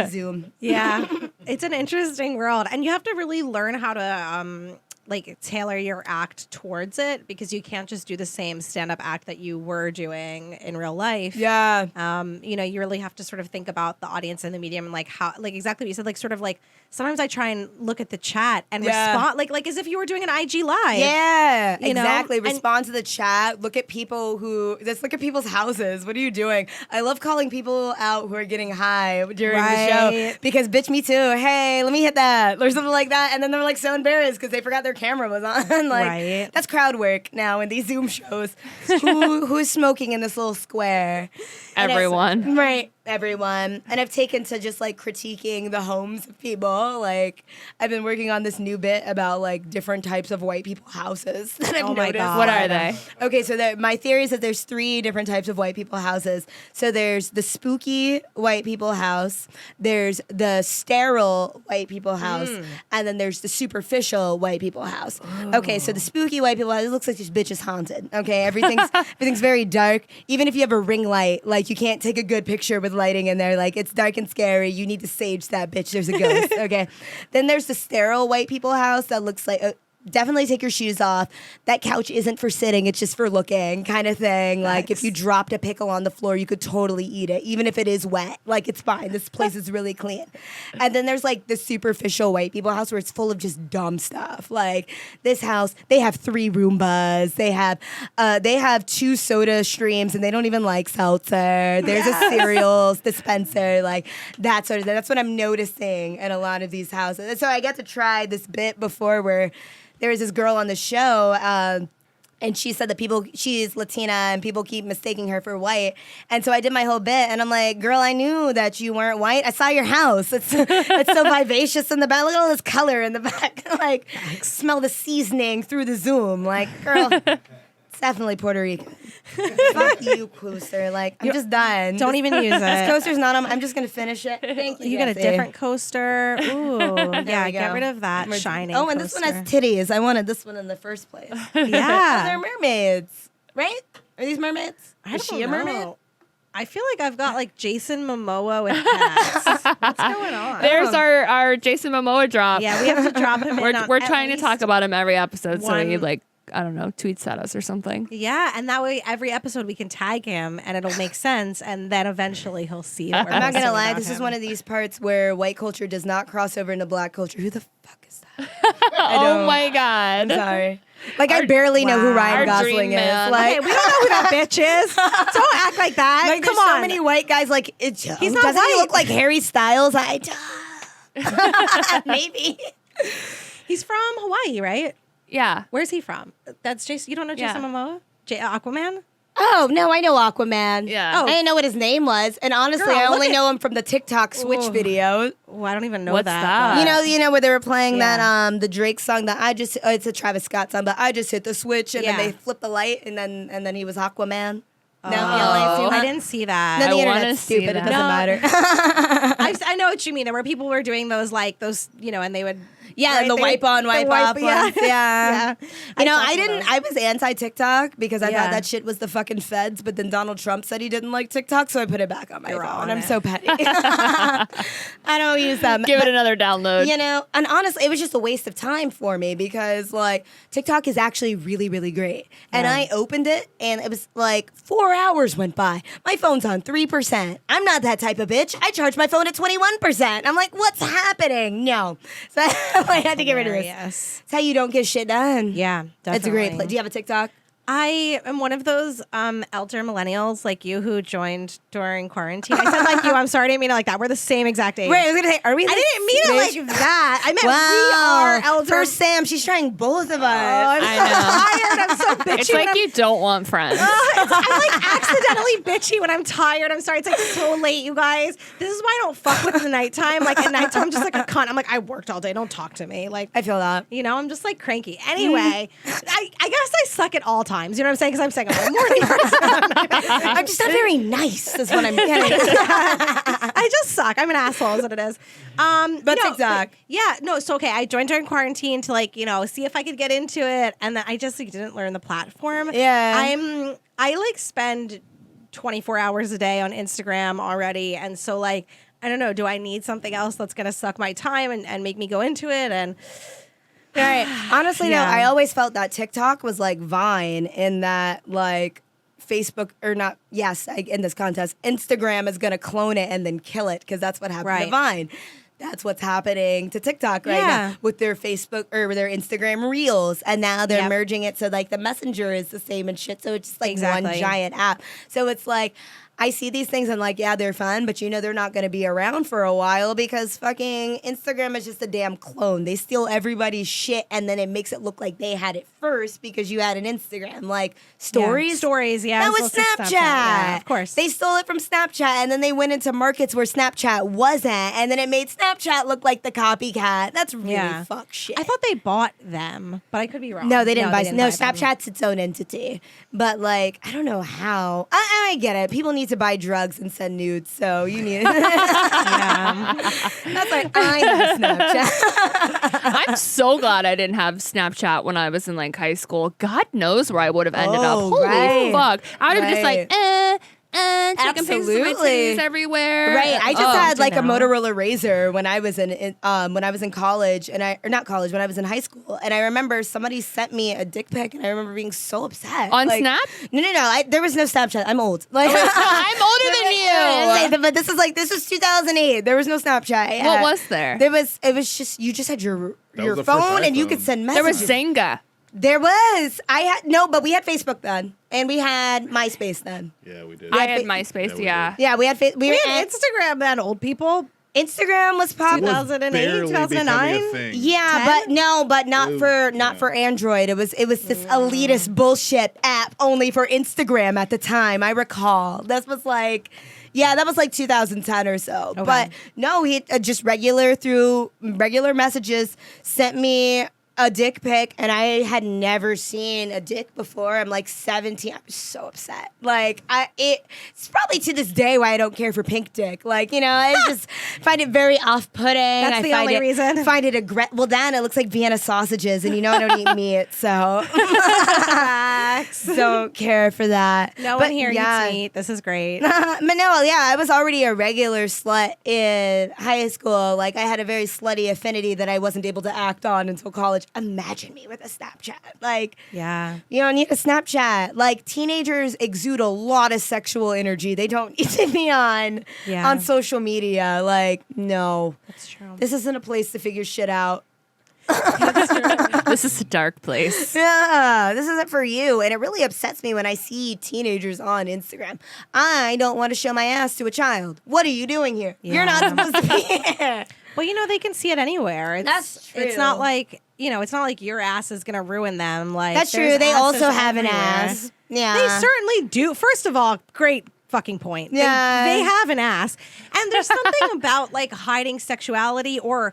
Zoom. Yeah. It's an interesting world. And you have to really learn how to like tailor your act towards it because you can't just do the same stand-up act that you were doing in real life. Yeah. You know, you really have to sort of think about the audience and the medium and like how, like exactly what you said, like sort of like sometimes I try and look at the chat and respond like as if you were doing an IG live. Yeah, you exactly. know? Respond to the chat. Look at people just look at people's houses. What are you doing? I love calling people out who are getting high during the show because bitch, me too. Hey, let me hit that or something like that. And then they're like so embarrassed because they forgot their camera was on. Like that's crowd work now in these Zoom shows. Who's smoking in this little square? Everyone. Right. Everyone. And I've taken to just like critiquing the homes of people. Like I've been working on this new bit about like different types of white people houses that I've noticed. God. What are they? Okay, so my theory is that there's 3 different types of white people houses. So there's the spooky white people house, there's the sterile white people house, and then there's the superficial white people house. Okay, so the spooky white people house, it looks like this bitch is haunted. Okay, everything's very dark. Even if you have a ring light, like you can't take a good picture with lighting in there. Like it's dark and scary. You need to sage that bitch. There's a ghost. Okay. Then there's the sterile white people house that looks like definitely take your shoes off. That couch isn't for sitting. It's just for looking kind of thing. Like if you dropped a pickle on the floor, you could totally eat it, even if it is wet. Like it's fine. This place is really clean. And then there's like the superficial white people house where it's full of just dumb stuff. Like this house, they have 3 Roombas. They have 2 soda streams and they don't even like seltzer. There's a cereals dispenser. Like that sort of thing. That's what I'm noticing in a lot of these houses. And so I got to try this bit before where there was this girl on the show, and she said that she's Latina and people keep mistaking her for white. And so I did my whole bit, and I'm like, girl, I knew that you weren't white. I saw your house. It's so vivacious in the back. Look at all this color in the back. Like, smell the seasoning through the Zoom. Like, girl, it's definitely Puerto Rican. Fuck you, coaster. Like, I'm just done. Don't even use it. This coaster's not on. I'm just going to finish it. Thank you. You got a different coaster. Ooh, yeah, get rid of that shining Oh, and coaster. this one has titties. I wanted this one in the first place. Yeah. They're mermaids, right? Are these mermaids? Is she a mermaid? I feel like I've got like Jason Momoa with pets. What's going on? There's our Jason Momoa drop. Yeah, we have to drop him in. We're trying to talk about him every episode, so one- he like, I don't know, tweets at us or something. Yeah, and that way every episode we can tag him and it'll make sense, and then eventually he'll see. I'm not gonna lie, this is one of these parts where white culture does not cross over into black culture. Who the fuck is that? Oh my God. I'm sorry. Like I barely know who Ryan Our Gosling dream is. man. Like Hey, we don't know who that bitch is. Don't act like that. like Come there's on. so many white guys. Like He's not doesn't white. he look like Harry Styles? Maybe. He's from Hawaii, right? Yeah. Where's he from? That's Jason. You don't know Jason Yeah. Momoa? Aquaman? Oh, no, I know Aquaman. Yeah. I didn't know what his name was. And honestly, Girl, I look only at- know him from the TikTok Switch Ooh. video. Oh, I don't even know What's that. that? You know where they were playing Yeah. that the Drake song that it's a Travis Scott song, but I just hit the switch and then Yeah. they flipped the light and then he was Aquaman. No, Oh, I didn't see that. Then the I wanna internet's see stupid. It that. doesn't No. matter. I know what you mean. Where people were doing those, and they would. Yeah, right, and the they- wipe on, wipe off ones. Yeah. I You know, saw I some of didn't. those. I was anti TikTok because I Yeah. thought that shit was the fucking feds. But then Donald Trump said he didn't like TikTok, so I put it back on my You're phone. on I'm it. so petty. I don't use them. Give But, it another download. you know, and honestly, it was just a waste of time for me because like TikTok is actually really, really great. And I opened it and it was like 4 hours went by. My phone's on 3%. I'm not that type of bitch. I charge my phone at 21%. I'm like, what's happening? No. So I had to get rid of this. Yes. It's how you don't get shit done. Yeah, definitely. It's a great place. Do you have a TikTok? I am one of those elder millennials like you who joined during quarantine. I said like you. I'm sorry, I didn't mean it like that. We're the same exact age. Right, I was gonna say, are we? I didn't mean it like that. I meant we are elder. For Sam, she's trying both of us. I'm so tired. I'm so bitchy. It's like you don't want friends. I'm like accidentally bitchy when I'm tired. I'm sorry. It's like so late, you guys. This is why I don't fuck with the nighttime. Like at nighttime, I'm just like a cunt. I'm like, I worked all day. Don't talk to me. Like I feel that. You know, I'm just like cranky. Anyway, I guess I suck at all times. You know what I'm saying? Because I'm saying I'm a morning person. I'm just not very nice. Is what I'm getting. I just suck. I'm an asshole, is what it is. But TikTok. So okay, I joined during quarantine to like, see if I could get into it, and then I just like didn't learn the platform. Yeah. I like spend 24 hours a day on Instagram already, and so like I don't know, do I need something else that's gonna suck my time and make me go into it? And right. Honestly, Yeah. though, I always felt that TikTok was like Vine in that like Facebook or not. Yes, in this contest, Instagram is gonna clone it and then kill it because that's what happened to Vine. That's what's happening to TikTok right now with their Facebook or their Instagram Reels, and now they're merging it so like the Messenger is the same and shit. So it's just like one giant app. So it's like I see these things and like, yeah, they're fun, but they're not going to be around for a while because fucking Instagram is just a damn clone. They steal everybody's shit and then it makes it look like they had it first because you had an Instagram. Like stories. Stories, yeah. That was Snapchat. Yeah, of course. They stole it from Snapchat and then they went into markets where Snapchat wasn't and then it made Snapchat look like the copycat. That's really fuck shit. I thought they bought them, but I could be wrong. No, they didn't buy them. No, buy them. Snapchat's its own entity. But like, I don't know how. I get it. People need to buy drugs and send nudes, so you need it. That's like, I need Snapchat. I'm so glad I didn't have Snapchat when I was in like high school. God knows where I would have ended up. Holy fuck. I would have just like, taking pictures of my Absolutely. titties everywhere. Right. I just had like a know. Motorola Razr when I was in college when I was in high school. And I remember somebody sent me a dick pic and I remember being so upset. On like, Snap? No. There was no Snapchat. I'm old. Like I'm older than you. But this was 2008. There was no Snapchat. What was there? It was just you just had your was the first phone and you iPhone. could send There was messages. Zynga. There was. But we had Facebook then. And we had MySpace then. Yeah, we did. I had MySpace, Yeah, yeah. Yeah, we had We had Instagram then, old people. Instagram was popular. 2008, Barely 2009? becoming a thing. Yeah, 10? but not for Android. It was this elitist bullshit app only for Instagram at the time. I recall. That was like 2010 or so. Okay. But no, he just regular messages sent me a dick pic, and I had never seen a dick before. I'm like 17. I was so upset. Like it's probably to this day why I don't care for pink dick. Like I just find it very off-putting. That's the only reason. Find it well, then it looks like Vienna sausages, and I don't eat meat, so don't care for that. No one here eats meat. This is great. But no, yeah, I was already a regular slut in high school. Like I had a very slutty affinity that I wasn't able to act on until college. Imagine me with a Snapchat. Like, Yeah. you don't need a Snapchat. Like teenagers exude a lot of sexual energy. They don't need to be on social media. Like, no. That's true. This isn't a place to figure shit out. This is a dark place. Yeah, this isn't for you. And it really upsets me when I see teenagers on Instagram. I don't want to show my ass to a child. What are you doing here? You're not supposed to be here. Well, they can see it anywhere. That's true. It's not like, it's not like your ass is going to ruin them. Like That's there's true. They asses also have an everywhere. ass. Yeah. They certainly do. First of all, great fucking point. Yeah. They have an ass. And there's something about like hiding sexuality or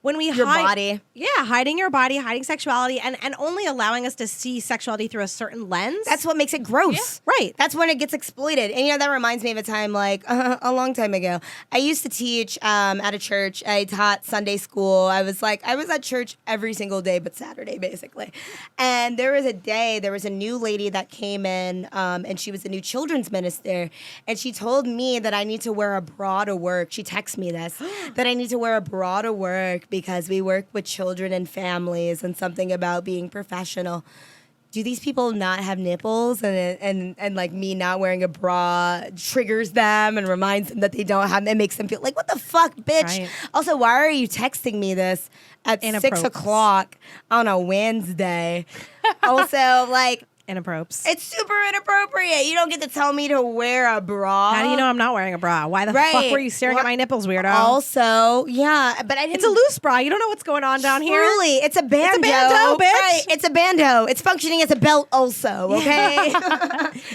when we Your hide body. Yeah, hiding your body, hiding sexuality, and only allowing us to see sexuality through a certain lens. That's what makes it gross. Yeah, right. That's when it gets exploited. And that reminds me of a time like a long time ago. I used to teach at a church. I taught Sunday school. I was at church every single day but Saturday basically. And there was a new lady that came in and she was a new children's minister, and she told me that I need to wear a bra to work. She texted me this that I need to wear a bra to work because we work with children and families and something about being professional. Do these people not have nipples and like me not wearing a bra triggers them and reminds them that they don't have, it makes them feel like, what the fuck, bitch? Right. Also, why are you texting me this at 6 o'clock on a Wednesday? Also, like, Inappropriate. It's super inappropriate. You don't get to tell me to wear a bra. How do you know I'm not wearing a bra? Why the fuck were you staring at my nipples, weirdo? Also, yeah, but I didn't. It's a loose bra. You don't know what's going on down here. Truly, it's a bandeau. It's a bandeau, bitch. Right, it's a bandeau. It's functioning as a belt also, okay?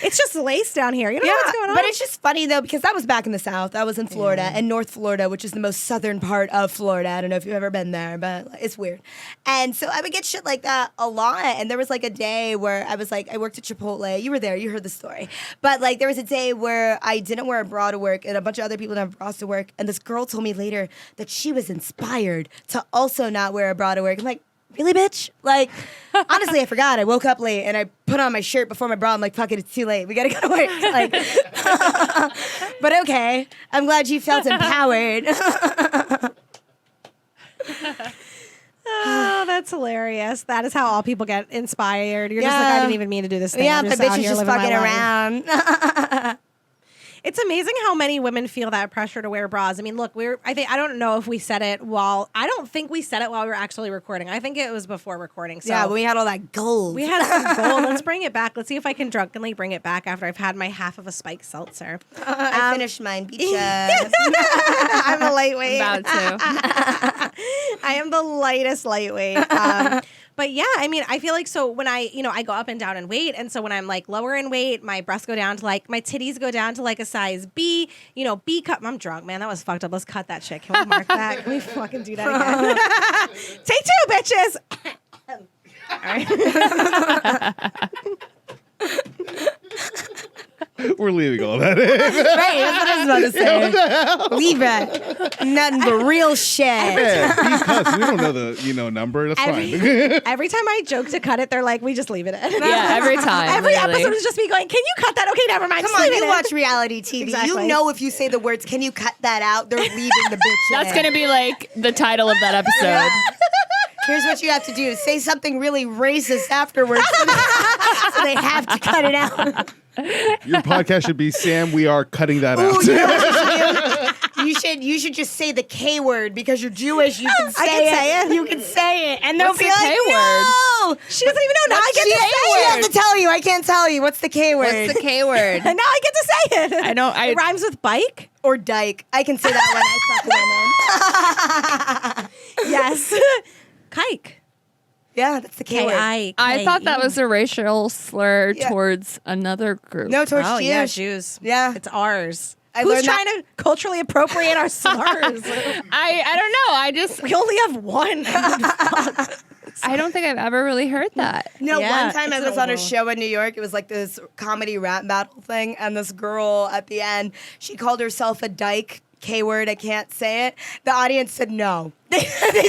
It's just lace down here. You don't know what's going on. But it's just funny, though, because I was back in the South. I was in Florida, and North Florida, which is the most southern part of Florida. I don't know if you've ever been there, but it's weird. And so I would get shit like that a lot. And there was like a day where I was like, I worked at Chipotle. You were there. You heard the story. But like there was a day where I didn't wear a bra to work, and a bunch of other people didn't have bras to work. And this girl told me later that she was inspired to also not wear a bra to work. I'm like, really, bitch? Like, honestly, I forgot. I woke up late and I put on my shirt before my bra. I'm like, fuck it, it's too late. We gotta go to work. Like, but okay. I'm glad you felt empowered. Oh, that's hilarious. That is how all people get inspired. You're just like, I didn't even mean to do this thing. Yeah, I'm the just out bitch is here just living my fucking life. around. It's amazing how many women feel that pressure to wear bras. I mean, look, I don't know if we said it I don't think we said it while we were actually recording. I think it was before recording. So Yeah, but we had all that gold. we had some gold. Let's bring it back. Let's see if I can drunkenly bring it back after I've had my half of a spiked seltzer. I finished mine. Beach. I'm a lightweight. About to. I am the lightest lightweight. But yeah, I mean, I feel like so when I go up and down in weight. And so when I'm like lower in weight, my breasts go down to like, my titties go down to like a size B, B cup. I'm drunk, man. That was fucked up. Let's cut that shit. Can we mark that? Can we fucking do that again? Take two, bitches. All right. We're leaving all that in. Right, that's what I was about to say. What the hell? Leave it. Nothing but real shit. Yeah, because we don't know the number. That's fine. Every time I joke to cut it, they're like, we just leave it in. Yeah, every time. Every literally. episode is just me going, can you cut that? Okay, never mind. Come just on, leave it you in. watch reality TV. Exactly. You know if you say the words, can you cut that out? They're leaving the bitch That's in. going to be like the title of that episode. Here's what you have to do. Say something really racist afterwards so they have to cut it out. Your podcast should be, Sam, we are cutting that out. Ooh, you know what you should do? You should just say the K word because you're Jewish. You can say it. You can say it. And they'll What's be the like, K word? no. She doesn't even know. Now I get to say I it. have to tell you. I can't tell you. What's the K word? What's the K word? And now I get to say it. I know. It rhymes with bike. Or dyke. I can say that when I fuck women. Yes. Kike. Yeah, that's the K word. I thought that was a racial slur Yeah. towards another group. No, towards Oh, Jews. yeah, Jews. Yeah. It's ours. I Who's learned trying to culturally appropriate our slurs? I don't know. We only have one. I don't think I've ever really heard that. No, Yeah, one time I it's was on a a- show in New York. It was like this comedy rap battle thing. And this girl at the end, she called herself a dyke. K word, I can't say it. The audience said no. They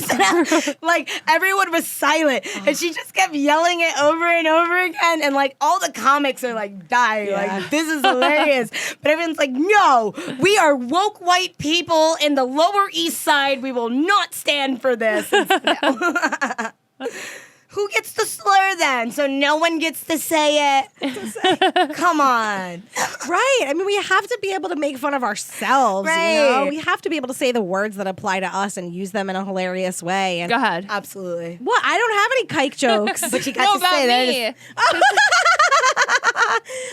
said, like, everyone was silent. And she just kept yelling it over and over again. And, like, all the comics are, like, dying. Yeah. Like, this is hilarious. But everyone's like, no, we are woke white people in the Lower East Side. We will not stand for this. Who gets the slur then? So no one gets to say it? Come on. Right. I mean, we have to be able to make fun of ourselves. You know? Right. We have to be able to say the words that apply to us and use them in a hilarious way. And Go ahead. Absolutely. what? I don't have any kike jokes. But you No, got to about say me. that.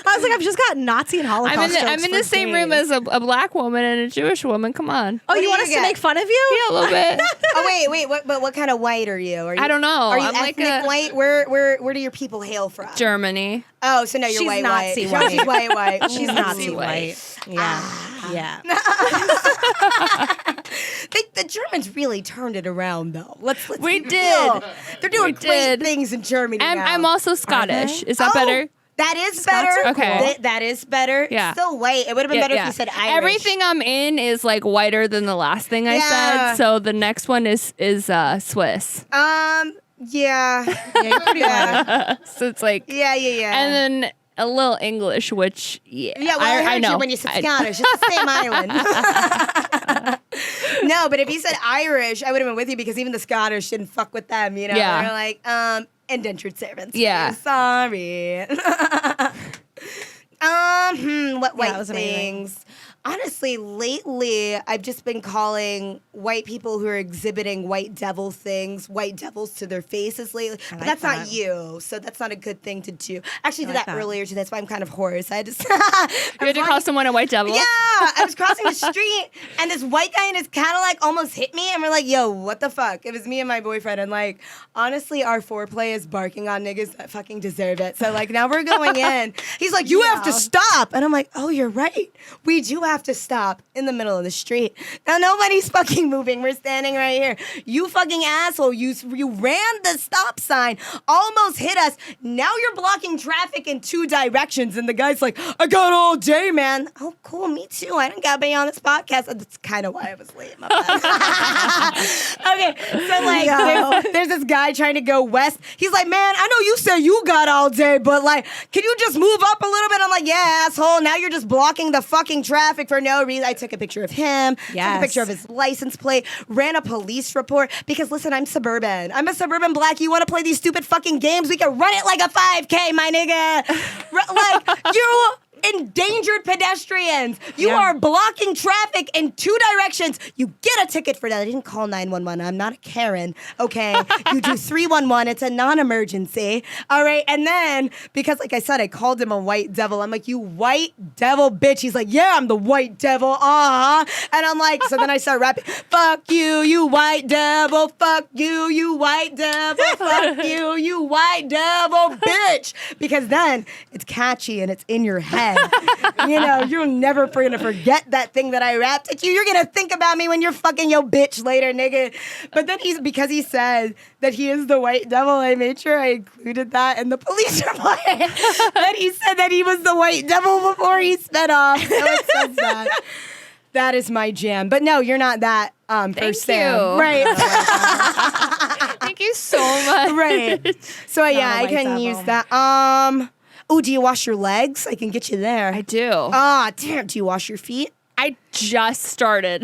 I was like, I've just got Nazi and Holocaust jokes I'm in the for same room days. as a black woman and a Jewish woman. Come on. Oh, What you do want you us to get? make fun of you? Yeah, a little bit. Oh wait. What kind of white are you? Are you I don't know. Are you I'm like ethnic a- white? Where do your people hail from? Germany. Oh, so no, you're She's white. Nazi white. She's white. She's Nazi white. white. Yeah. Yeah. The Germans really turned it around, though. Let's We be did. real. They're doing We great did. things in Germany And now. I'm also Scottish. Is that better? That is Scots better. are cool. That is better. Yeah. Still white. It would have been better if you said Irish. Everything I'm in is like whiter than the last thing I Yeah. said. So the next one is Swiss. Yeah. Yeah, you're pretty white. So it's like Yeah. and then a little English, which Yeah, well, I heard know. you when you said Scottish. It's the same island. No, but if you said Irish, I would have been with you because even the Scottish didn't fuck with them, you know? Yeah. They're like, indentured servants. Yeah. Sorry. What white it was amazing. things? Honestly, lately, I've just been calling white people who are exhibiting white devil things, white devils to their faces lately. But like that's that. not you, so that's not a good thing to do. Actually, I did like that that. earlier, too. That's why I'm kind of hoarse. I just... You had to call someone a white devil? Yeah, I was crossing the street, and this white guy in his Cadillac almost hit me, and we're like, yo, what the fuck? It was me and my boyfriend, and like, honestly, our foreplay is barking on niggas that fucking deserve it. So like, now we're going in. He's like, you have to stop. And I'm like, oh, you're right. We do have to stop in the middle of the street. Now nobody's fucking moving. We're standing right here. You fucking asshole. You ran the stop sign, almost hit us. Now you're blocking traffic in 2 directions. And the guy's like, I got all day, man. Oh, cool. Me too. I didn't got to be on this podcast. That's kind of why I was late. My bad. Okay. So like, there's this guy trying to go west. He's like, man, I know you said you got all day, but like, can you just move up a little bit? I'm like, yeah, asshole. Now you're just blocking the fucking traffic for no reason. I took a picture of him, took a picture of his license plate, ran a police report because listen, I'm suburban. I'm a suburban black. You want to play these stupid fucking games? We can run it like a 5K, my nigga. Like you endangered pedestrians. You are blocking traffic in 2 directions. You get a ticket for that. I didn't call 911. I'm not a Karen. Okay. You do 311. It's a non-emergency. All right. And then, because like I said, I called him a white devil. I'm like, you white devil bitch. He's like, yeah, I'm the white devil. And I'm like, so then I start rapping, fuck you, you white devil. Fuck you, you white devil. Fuck you, you white devil bitch. Because then it's catchy and it's in your head. You know, you're never gonna forget that thing that I rapped at you. You're gonna think about me when you're fucking your bitch later, nigga. But then because he said that he is the white devil, I made sure I included that in the police report. That he said that he was the white devil before he sped off. So it says that. That is my jam. But no, you're not that Thank Sam. you. Right. Thank you so much. Right. So yeah, I white can devil. use that. Oh, do you wash your legs? I can get you there. I do. Ah, damn. Do you wash your feet? I just started.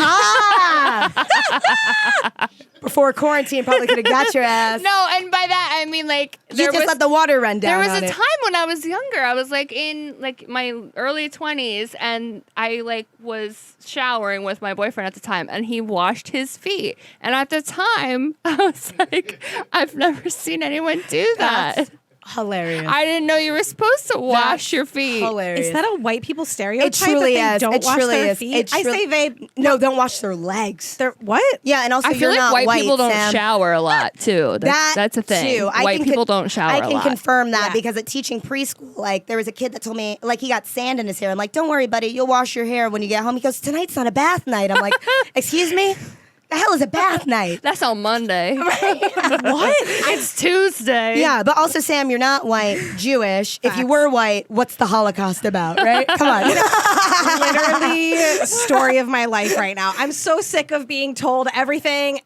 Before quarantine, probably could have got your ass. No, and by that I mean like You just let the water run down. There was on a it. time when I was younger. I was like in like my early 20s, and I like was showering with my boyfriend at the time, and he washed his feet. And at the time, I was like, I've never seen anyone do that. That's hilarious. I didn't know you were supposed to wash your feet. Hilarious. Is that a white people stereotype? It truly that they is. don't It wash truly their is. feet? It I truly- say they. No, don't wash their legs. They're what? Yeah, and also I feel you're like not white people don't Sam. shower a lot too. That's a thing. Too. White people don't shower I a can lot. confirm that Yeah. because at teaching preschool, like there was a kid that told me like he got sand in his hair. I'm like, don't worry, buddy, you'll wash your hair when you get home. He goes, tonight's not a bath night. I'm like, excuse me? The hell is a bath night? That's on Monday. What? It's Tuesday. Yeah, but also, Sam, you're not white, Jewish. If you Facts. were white, what's the Holocaust about, right? Come on. Literally story of my life right now. I'm so sick of being told everything.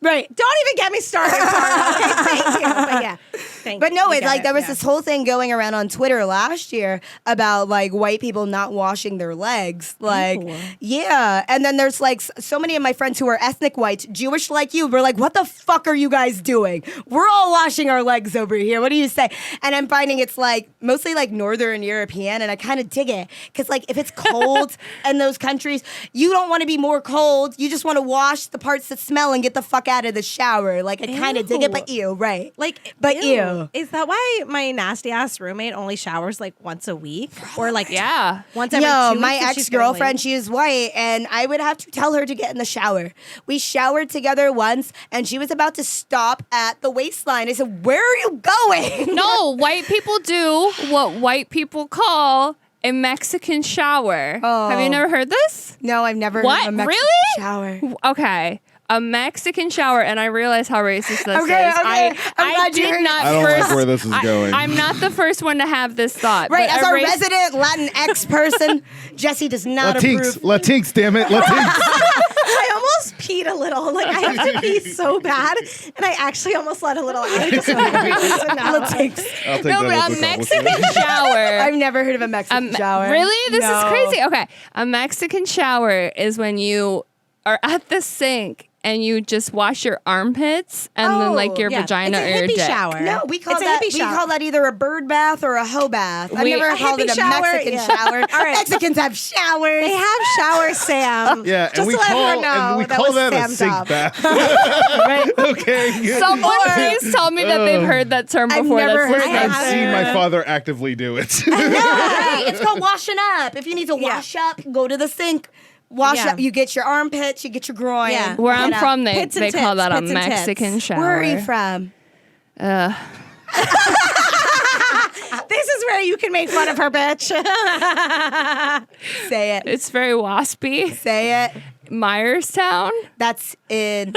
Right. Don't even get me started. Carla. Okay, thank you. But yeah, thank But you. no, You it get like there was yeah. this whole thing going around on Twitter last year about like white people not washing their legs. Like, yeah. And then there's like so many of my friends who are ethnic whites, Jewish like you, were like, what the fuck are you guys doing? We're all washing our legs over here. What do you say? And I'm finding it's like mostly like Northern European, and I kind of dig it. Because like if it's cold in those countries, you don't want to be more cold. You just want to wash the parts that smell and get the fuck out of the shower. Like I kind of dig it, but ew, right? Like, But ew. Is that why my nasty ass roommate only showers like once a week, or like Yeah. once every 2 Yo, weeks? my if she's ex-girlfriend, getting she is white, and I would have to tell her to get in the shower. We showered together once, and she was about to stop at the waistline. I said, where are you going? No, white people do what white people call a Mexican shower. Have you never heard this? No, I've never What? heard of a Mexican Really? shower. Okay. A Mexican shower, and I realize how racist this Okay, is. okay. I'm I glad you did heard not I don't first, like where this is going. I'm not the first one to have this thought. Right, but as a our race- resident Latinx person, Jesse does not approve. Latinx, damn it, Latinx. I almost peed a little. Like I have to pee so bad, and I actually almost let a little out. I just want everyone to know. Latinx. I'll take No, that but as a compliment. Mexican shower. I've never heard of a Mexican shower. Really? This No. is crazy. Okay. A Mexican shower is when you are at the sink and you just wash your armpits and then like your vagina it's or a your hippie dick. shower. No, we call It's a that hippie shower. either a bird bath or a hoe bath. I've never a called it hippie a shower, Mexican yeah. shower. All right. Mexicans have showers. They have showers, Sam. Yeah, Just and we to let everyone know call that that was a Sam's sink job. bath. Okay. Good. Someone please tell me that they've heard that term I've before. never That's heard listening. I've seen my father actively do it. Hey, it's called washing up. If you need to wash up, go to the sink. Wash Yeah. up. You get your armpits, you get your groin. Yeah. Where I'm You know. from, they Pits and call tits, that a pits and tits. Mexican shower. Where are you from? This is where you can make fun of her, bitch. Say it. It's very waspy. Say it. Myerstown. That's in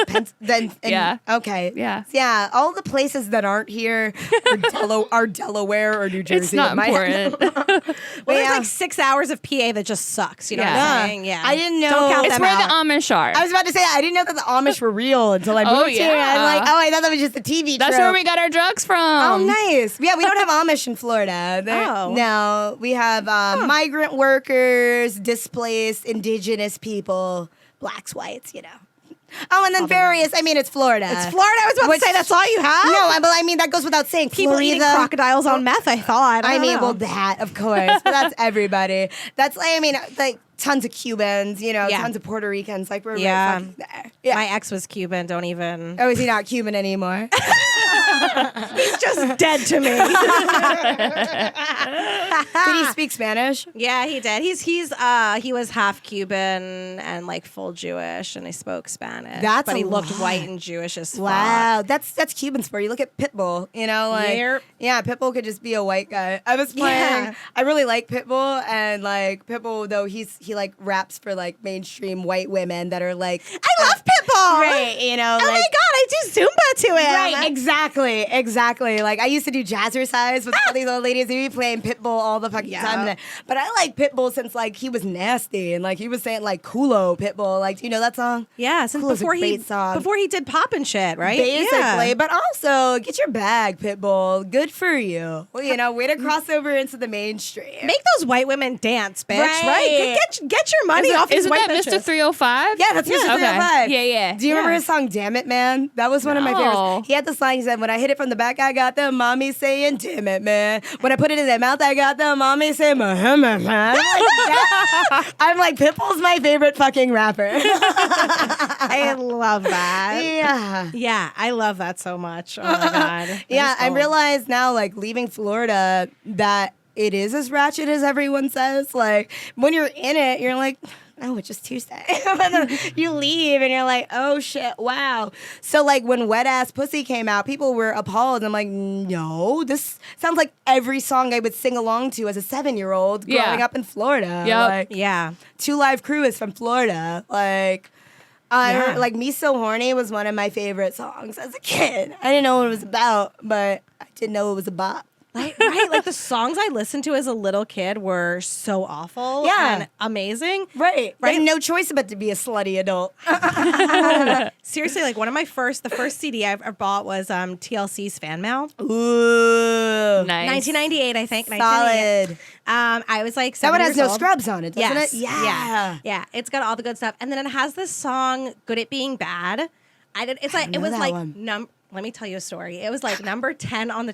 Yeah. Okay. Yeah. Yeah. All the places that aren't here are Delaware or New Jersey. It's not important. Well, there's Yeah. like 6 hours of PA that just sucks. You know what Yeah. I'm saying? Yeah. I didn't know. Don't count It's them where out. the Amish are. I was about to say I didn't know that the Amish were real until I moved here. yeah. I'm like, I thought that was just a TV That's trope. where we got our drugs from. Oh, nice. Yeah, we don't have Amish in Florida. Oh. No, we have migrant workers, displaced, indigenous people, blacks, whites, you know. Oh, and then various, I mean, it's Florida. It's Florida. I was about to say that's all you have. No, but I mean, that goes without saying. People eating Florida. crocodiles on meth. I thought. I don't mean, know. well, that, of course. But that's everybody. That's, like, I mean, like, tons of Cubans, you know, Yeah. tons of Puerto Ricans. Like, we're Yeah. right fucking there. Yeah. My ex was Cuban. Don't even. Oh, is he not Cuban anymore? He's just dead to me. Did he speak Spanish? Yeah, he did. He was half Cuban and like full Jewish, and he spoke Spanish. That's but a he looked lot. white and Jewish as fuck. Wow, that's Cubans for you. Look at Pitbull, you know, like Yep. yeah, Pitbull could just be a white guy. I was playing. Yeah. I really like Pitbull, and like Pitbull though he like raps for like mainstream white women that are like I love Pitbull. right, you know, Oh like. my god, I do Zumba to him. Right, exactly. Like I used to do jazzercise with all these old ladies. They'd be playing Pitbull all the fucking Yeah. time. But I like Pitbull since like he was nasty and like he was saying like "Culo Pitbull." Like, do you know that song? Yeah, since Cool is a before he great song. did pop and shit, right? Basically, Yeah. but also get your bag, Pitbull. Good for you. Well, you know, way to cross over into the mainstream. Make those white women dance, bitch. Right. Right? Get your money off these Isn't white that bitches. Mr. 305? Yeah, that's Mr. Okay. 305. Yeah, yeah. Do you remember Yeah. his song "Damn It, Man"? That was one of my No. favorites. He had the song. He said, "When I hit it from the back, I got the mommy saying, 'Damn it, man.' When I put it in their mouth, I got the mommy saying, 'Muhammad, man.'" I'm like, Pitbull's my favorite fucking rapper. I love that. Yeah. Yeah, I love that so much. Oh my god. Yeah, That I is realize now, like, leaving Florida, that it is as ratchet as everyone says. Like, when you're in it, you're like, oh, it's just Tuesday. You leave and you're like, oh shit, wow. So, like, when Wet Ass Pussy came out, people were appalled. I'm like, no, this sounds like every song I would sing along to as a 7-year-old growing Yeah. up in Florida. Yep. Like, Yeah. Two Live Crew is from Florida. Like, Yeah. like Me So Horny was one of my favorite songs as a kid. I didn't know what it was about, but I did know it was a bop. Right. Like the songs I listened to as a little kid were so awful Yeah. and amazing. Right. I had no choice but to be a slutty adult. Seriously, like the first CD I ever bought was TLC's Fan Mail. Ooh. Nice. 1998, I think. Solid. I was like That 7 one has years no old. scrubs on it, doesn't Yes. it? Yeah. Yeah. It's got all the good stuff. And then it has this song, Good at Being Bad. It's like, it know was that like, one. let me tell you a story. It was like number 10 on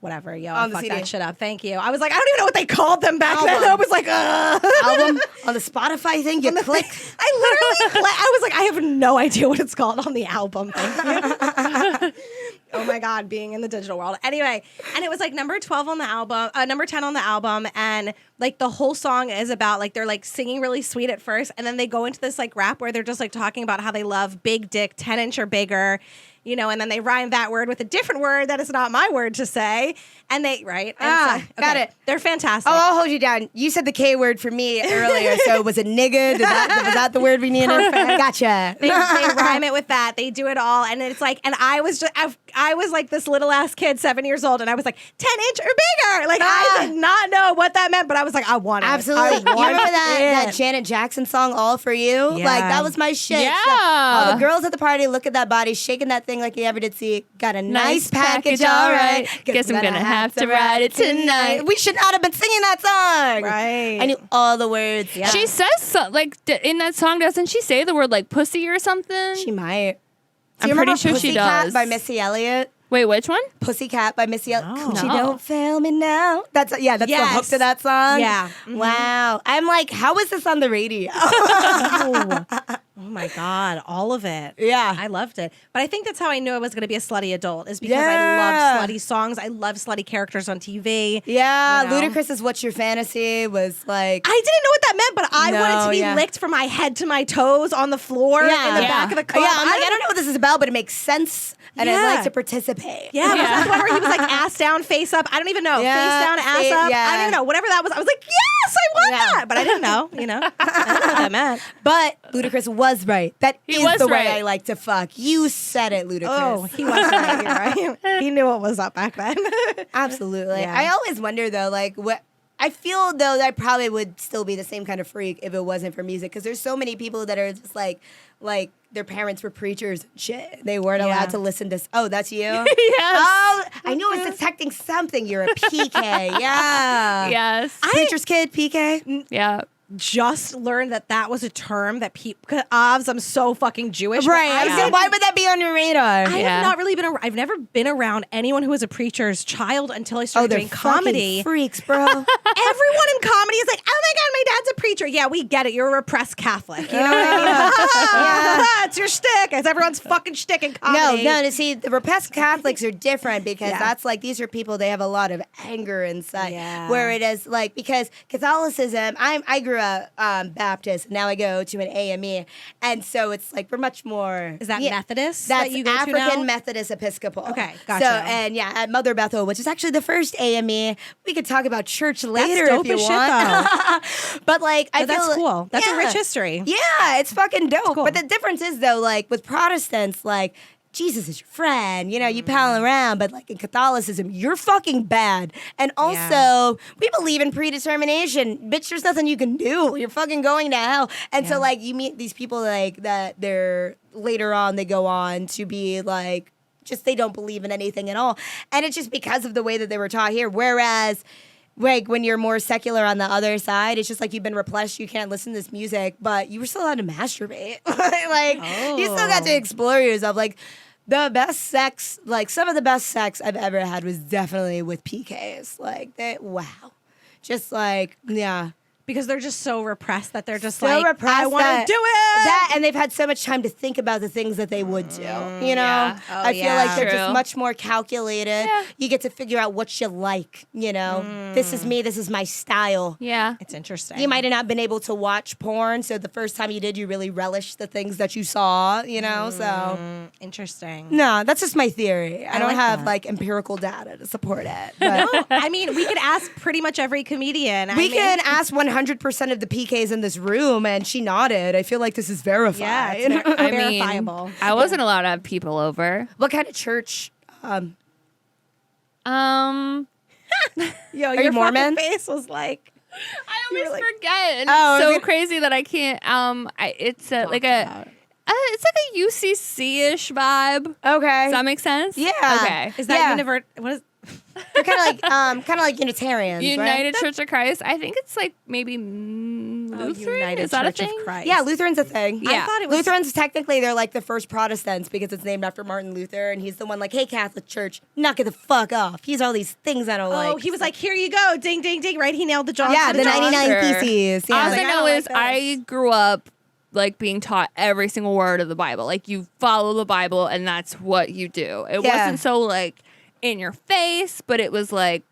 whatever, yo, I On the fucked CD. that shit up. Thank you. I was like, I don't even know what they called them back then. Album. I was like, Album on the Spotify thing, you click. I literally, I was like, I have no idea what it's called on the album. Thank you. Oh my God, being in the digital world. Anyway, and it was like number 12 on the album, number 10 on the album. And like the whole song is about like, they're like singing really sweet at first. And then they go into this like rap where they're just like talking about how they love big dick, 10-inch or bigger. You know, and then they rhyme that word with a different word that is not my word to say. And they, right? And got it. They're fantastic. Oh, I'll hold you down. You said the K word for me earlier, so was it nigga? Was that the word we needed? Gotcha. They rhyme it with that. They do it all. And it's like, and I was like this little ass kid, 7 years old, and I was like, 10-inch or bigger. Like, I did not know what that meant, but I was like, I want it. Absolutely. I You remember want that it. Janet Jackson song, All For You? Yeah. Like, that was my shit. Yeah. So, all the girls at the party, look at that body, shaking that thing like you ever did see. Got a nice package, all right. Guess I'm gonna have to ride it tonight. We should not have been singing that song. Right. I knew all the words. Yeah. She says in that song, doesn't she say the word like pussy or something? She might. I'm Do you pretty remember sure she Pussycat does. by Missy Elliott? Wait, which one? Pussycat by Missy Elliott. No. She No. don't fail me now. That's the hook Yes. to that song. Yeah. Wow. I'm like, how is this on the radio? Oh my God, all of it. Yeah. I loved it. But I think that's how I knew I was going to be a slutty adult, is because I Yeah. love slutty songs. I love slutty characters on TV. Yeah, You know? Ludacris's "What's Your Fantasy" was like, I didn't know what that meant, but I No, wanted to be yeah. licked from my head to my toes on the floor in the back of the club. Yeah, I'm like, I don't know what this is about, but it makes sense, and I'd Yeah. like to participate. Yeah, was that the one where he was like ass down, face up? I don't even know. Yeah, Face down, ass face- up. yeah. I don't even know. Whatever that was, I was like, yes, I want Yeah. that. But I didn't know, I don't know what that meant. But Ludacris was right. That He is was the right. way I like to fuck. You said it, Ludacris. Oh, he was right. You're right. He knew what was up back then. Absolutely. Yeah. I always wonder though, like what. I feel though that I probably would still be the same kind of freak if it wasn't for music, because there's so many people that are just like their parents were preachers and shit. They weren't Yeah. allowed to listen to. Oh, that's you. Yes. Oh, I knew I was detecting something. You're a PK. Yeah. Yes. Preacher's kid, PK. Yeah. Just learned that was a term that people. I'm so fucking Jewish. but Right. I I said, why would that be on your radar? I Yeah. have not really been. I've never been around anyone who was a preacher's child until I started they're doing comedy. fucking freaks, bro. Everyone in comedy is like, oh my God, my dad's a preacher. Yeah, we get it. You're a repressed Catholic. You know what I mean? It's your shtick. It's everyone's fucking shtick in comedy. No, to see, the repressed Catholics are different because Yeah. that's like, these are people, they have a lot of anger inside. Yeah. Where it is like, because Catholicism, I grew up Baptist, now I go to an AME. And so it's like, we're much more. Is that yeah, Methodist That's that you go to African now? Methodist Episcopal. Okay, gotcha. So, and yeah, at Mother Bethel, which is actually the first AME, we could talk about church later dope if you as shit, want. But like, I But that's feel cool. That's a yeah. rich history. Yeah, it's fucking dope. cool. But the difference is though, like with Protestants, like Jesus is your friend, you know, you pal around, but like in Catholicism, you're fucking bad. And also, we believe in predetermination. Bitch, there's nothing you can do. You're fucking going to hell. And so like you meet these people like that they're later on they go on to be like just they don't believe in anything at all. And it's just because of the way that they were taught here. Whereas like when you're more secular on the other side, it's just like you've been repressed. You can't listen to this music, but you were still allowed to masturbate. Like you still got to explore yourself. Like the best sex, like some of the best sex I've ever had was definitely with PKs. Like wow, just like yeah. Because they're just so repressed that they're just So like, repressed I want to that- do it. That and they've had so much time to think about the things that they would do. You know, yeah. Oh, I feel yeah. like they're True. just much more calculated. Yeah. You get to figure out what you like. You know, this is me. This is my style. Yeah. It's interesting. You might have not been able to watch porn, so the first time you did, you really relished the things that you saw. You know, so Interesting. no, that's just my theory. I don't like have that. like empirical data to support it. But I mean, we could ask pretty much every comedian. we can ask 100% of the PKs in this room, and she nodded. I feel like this is verified. Yeah, it's I verifiable. mean, I wasn't allowed to have people over. What kind of church? Yo, you your Mormon? fucking face was like, I always like- forget, and Oh, it's is so it- crazy that I can't. It's like a, it's like a UCC-ish vibe. Okay. Does that make sense? Yeah. Okay. is that Yeah. what is? They're kind of like Unitarians, right? United Church of Christ. I think it's like maybe Lutheran. United Is that Church a of thing? Christ. Yeah, Lutheran's a thing. Yeah. I thought it was. Lutherans technically they're like the first Protestants because it's named after Martin Luther, and he's the one like, hey Catholic Church, knock it the fuck off. He's all these things I don't like. Oh, he was like, here you go, ding, ding, ding. Right, he nailed the Johnson. yeah, the Johnson. 99 Sure. Theses. All Yeah, I like, I know don't like is this. I grew up like being taught every single word of the Bible. Like you follow the Bible and that's what you do. It Yeah. wasn't so like in your face, but it was like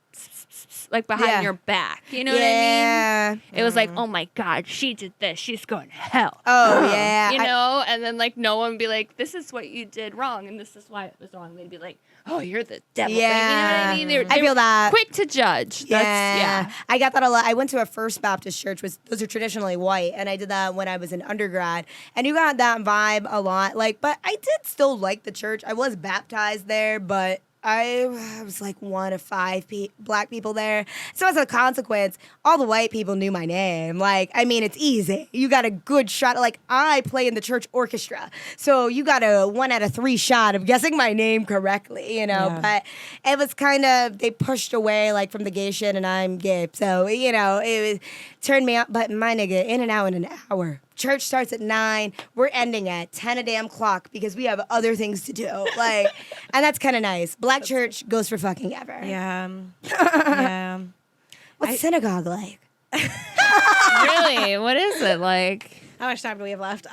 behind Yeah. your back. You know what I mean? It was like, oh my God, she did this. She's going to hell. Oh yeah. You know? And then like no one would be like, this is what you did wrong and this is why it was wrong. They'd be like, oh, you're the devil. Like, you know what Yeah. I mean? They I feel that. quick to judge. That's, yeah. I got that a lot. I went to a First Baptist church, those are traditionally white, and I did that when I was in undergrad. And you got that vibe a lot. Like, but I did still like the church. I was baptized there, but I was like one of 5 black people there. So as a consequence, all the white people knew my name. Like, I mean, it's easy. You got a good shot. Like, I play in the church orchestra. So you got a 1 out of 3 shot of guessing my name correctly, you know. But it was kind of, they pushed away, like, from the gay shit, and I'm gay. So, you know, it was, turned me out. But my nigga, in and out in an hour. Church starts at 9. We're ending at 10 a damn clock because we have other things to do. Like, and that's kind of nice. Black church goes for fucking ever. Yeah. Yeah. What's synagogue like? Really? What is it like? How much time do we have left?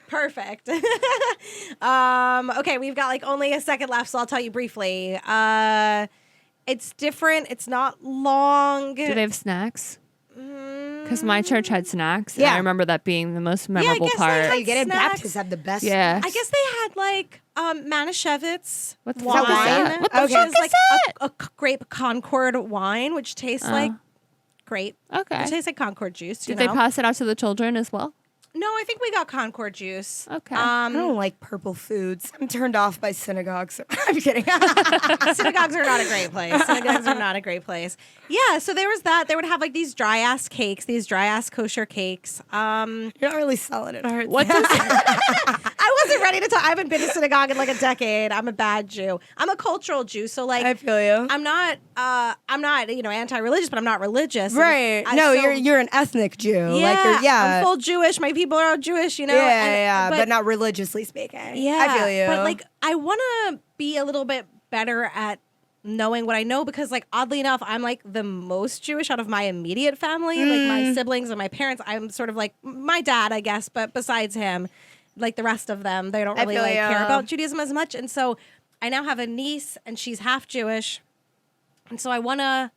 Perfect. Okay, we've got like only a second left, so I'll tell you briefly. It's different. It's not long. Do they have snacks? Because my church had snacks. And Yeah. I remember that being the most memorable guess they part. had You get in snacks. Baptists have the best. Yeah. I guess they had like Manischewitz What the wine, fuck is that? What the which fuck is is like that? a grape Concord wine, which tastes like grape. Okay. It tastes like Concord juice. Did they pass it out to the children as well? No, I think we got Concord juice. Okay. I don't like purple foods. I'm turned off by synagogues. So I'm kidding. Synagogues are not a great place. Synagogues are not a great place. Yeah, so there was that. They would have like these dry ass cakes, these dry ass kosher cakes. You're not really selling it. Art. What does I wasn't ready to talk. I haven't been to synagogue in like a decade. I'm a bad Jew. I'm a cultural Jew, so like I feel you. I'm not anti-religious, but I'm not religious. Right. And You're an ethnic Jew. Yeah, Like you're, I'm full Jewish. My people are all Jewish, you know. Yeah, but not religiously speaking. Yeah, I feel you. But like, I want to be a little bit better at knowing what I know because, like, oddly enough, I'm like the most Jewish out of my immediate family, like my siblings and my parents. I'm sort of like my dad, I guess, but besides him, like the rest of them, they don't really feel like you. care about Judaism as much. And so, I now have a niece, and she's half Jewish, and so I want to,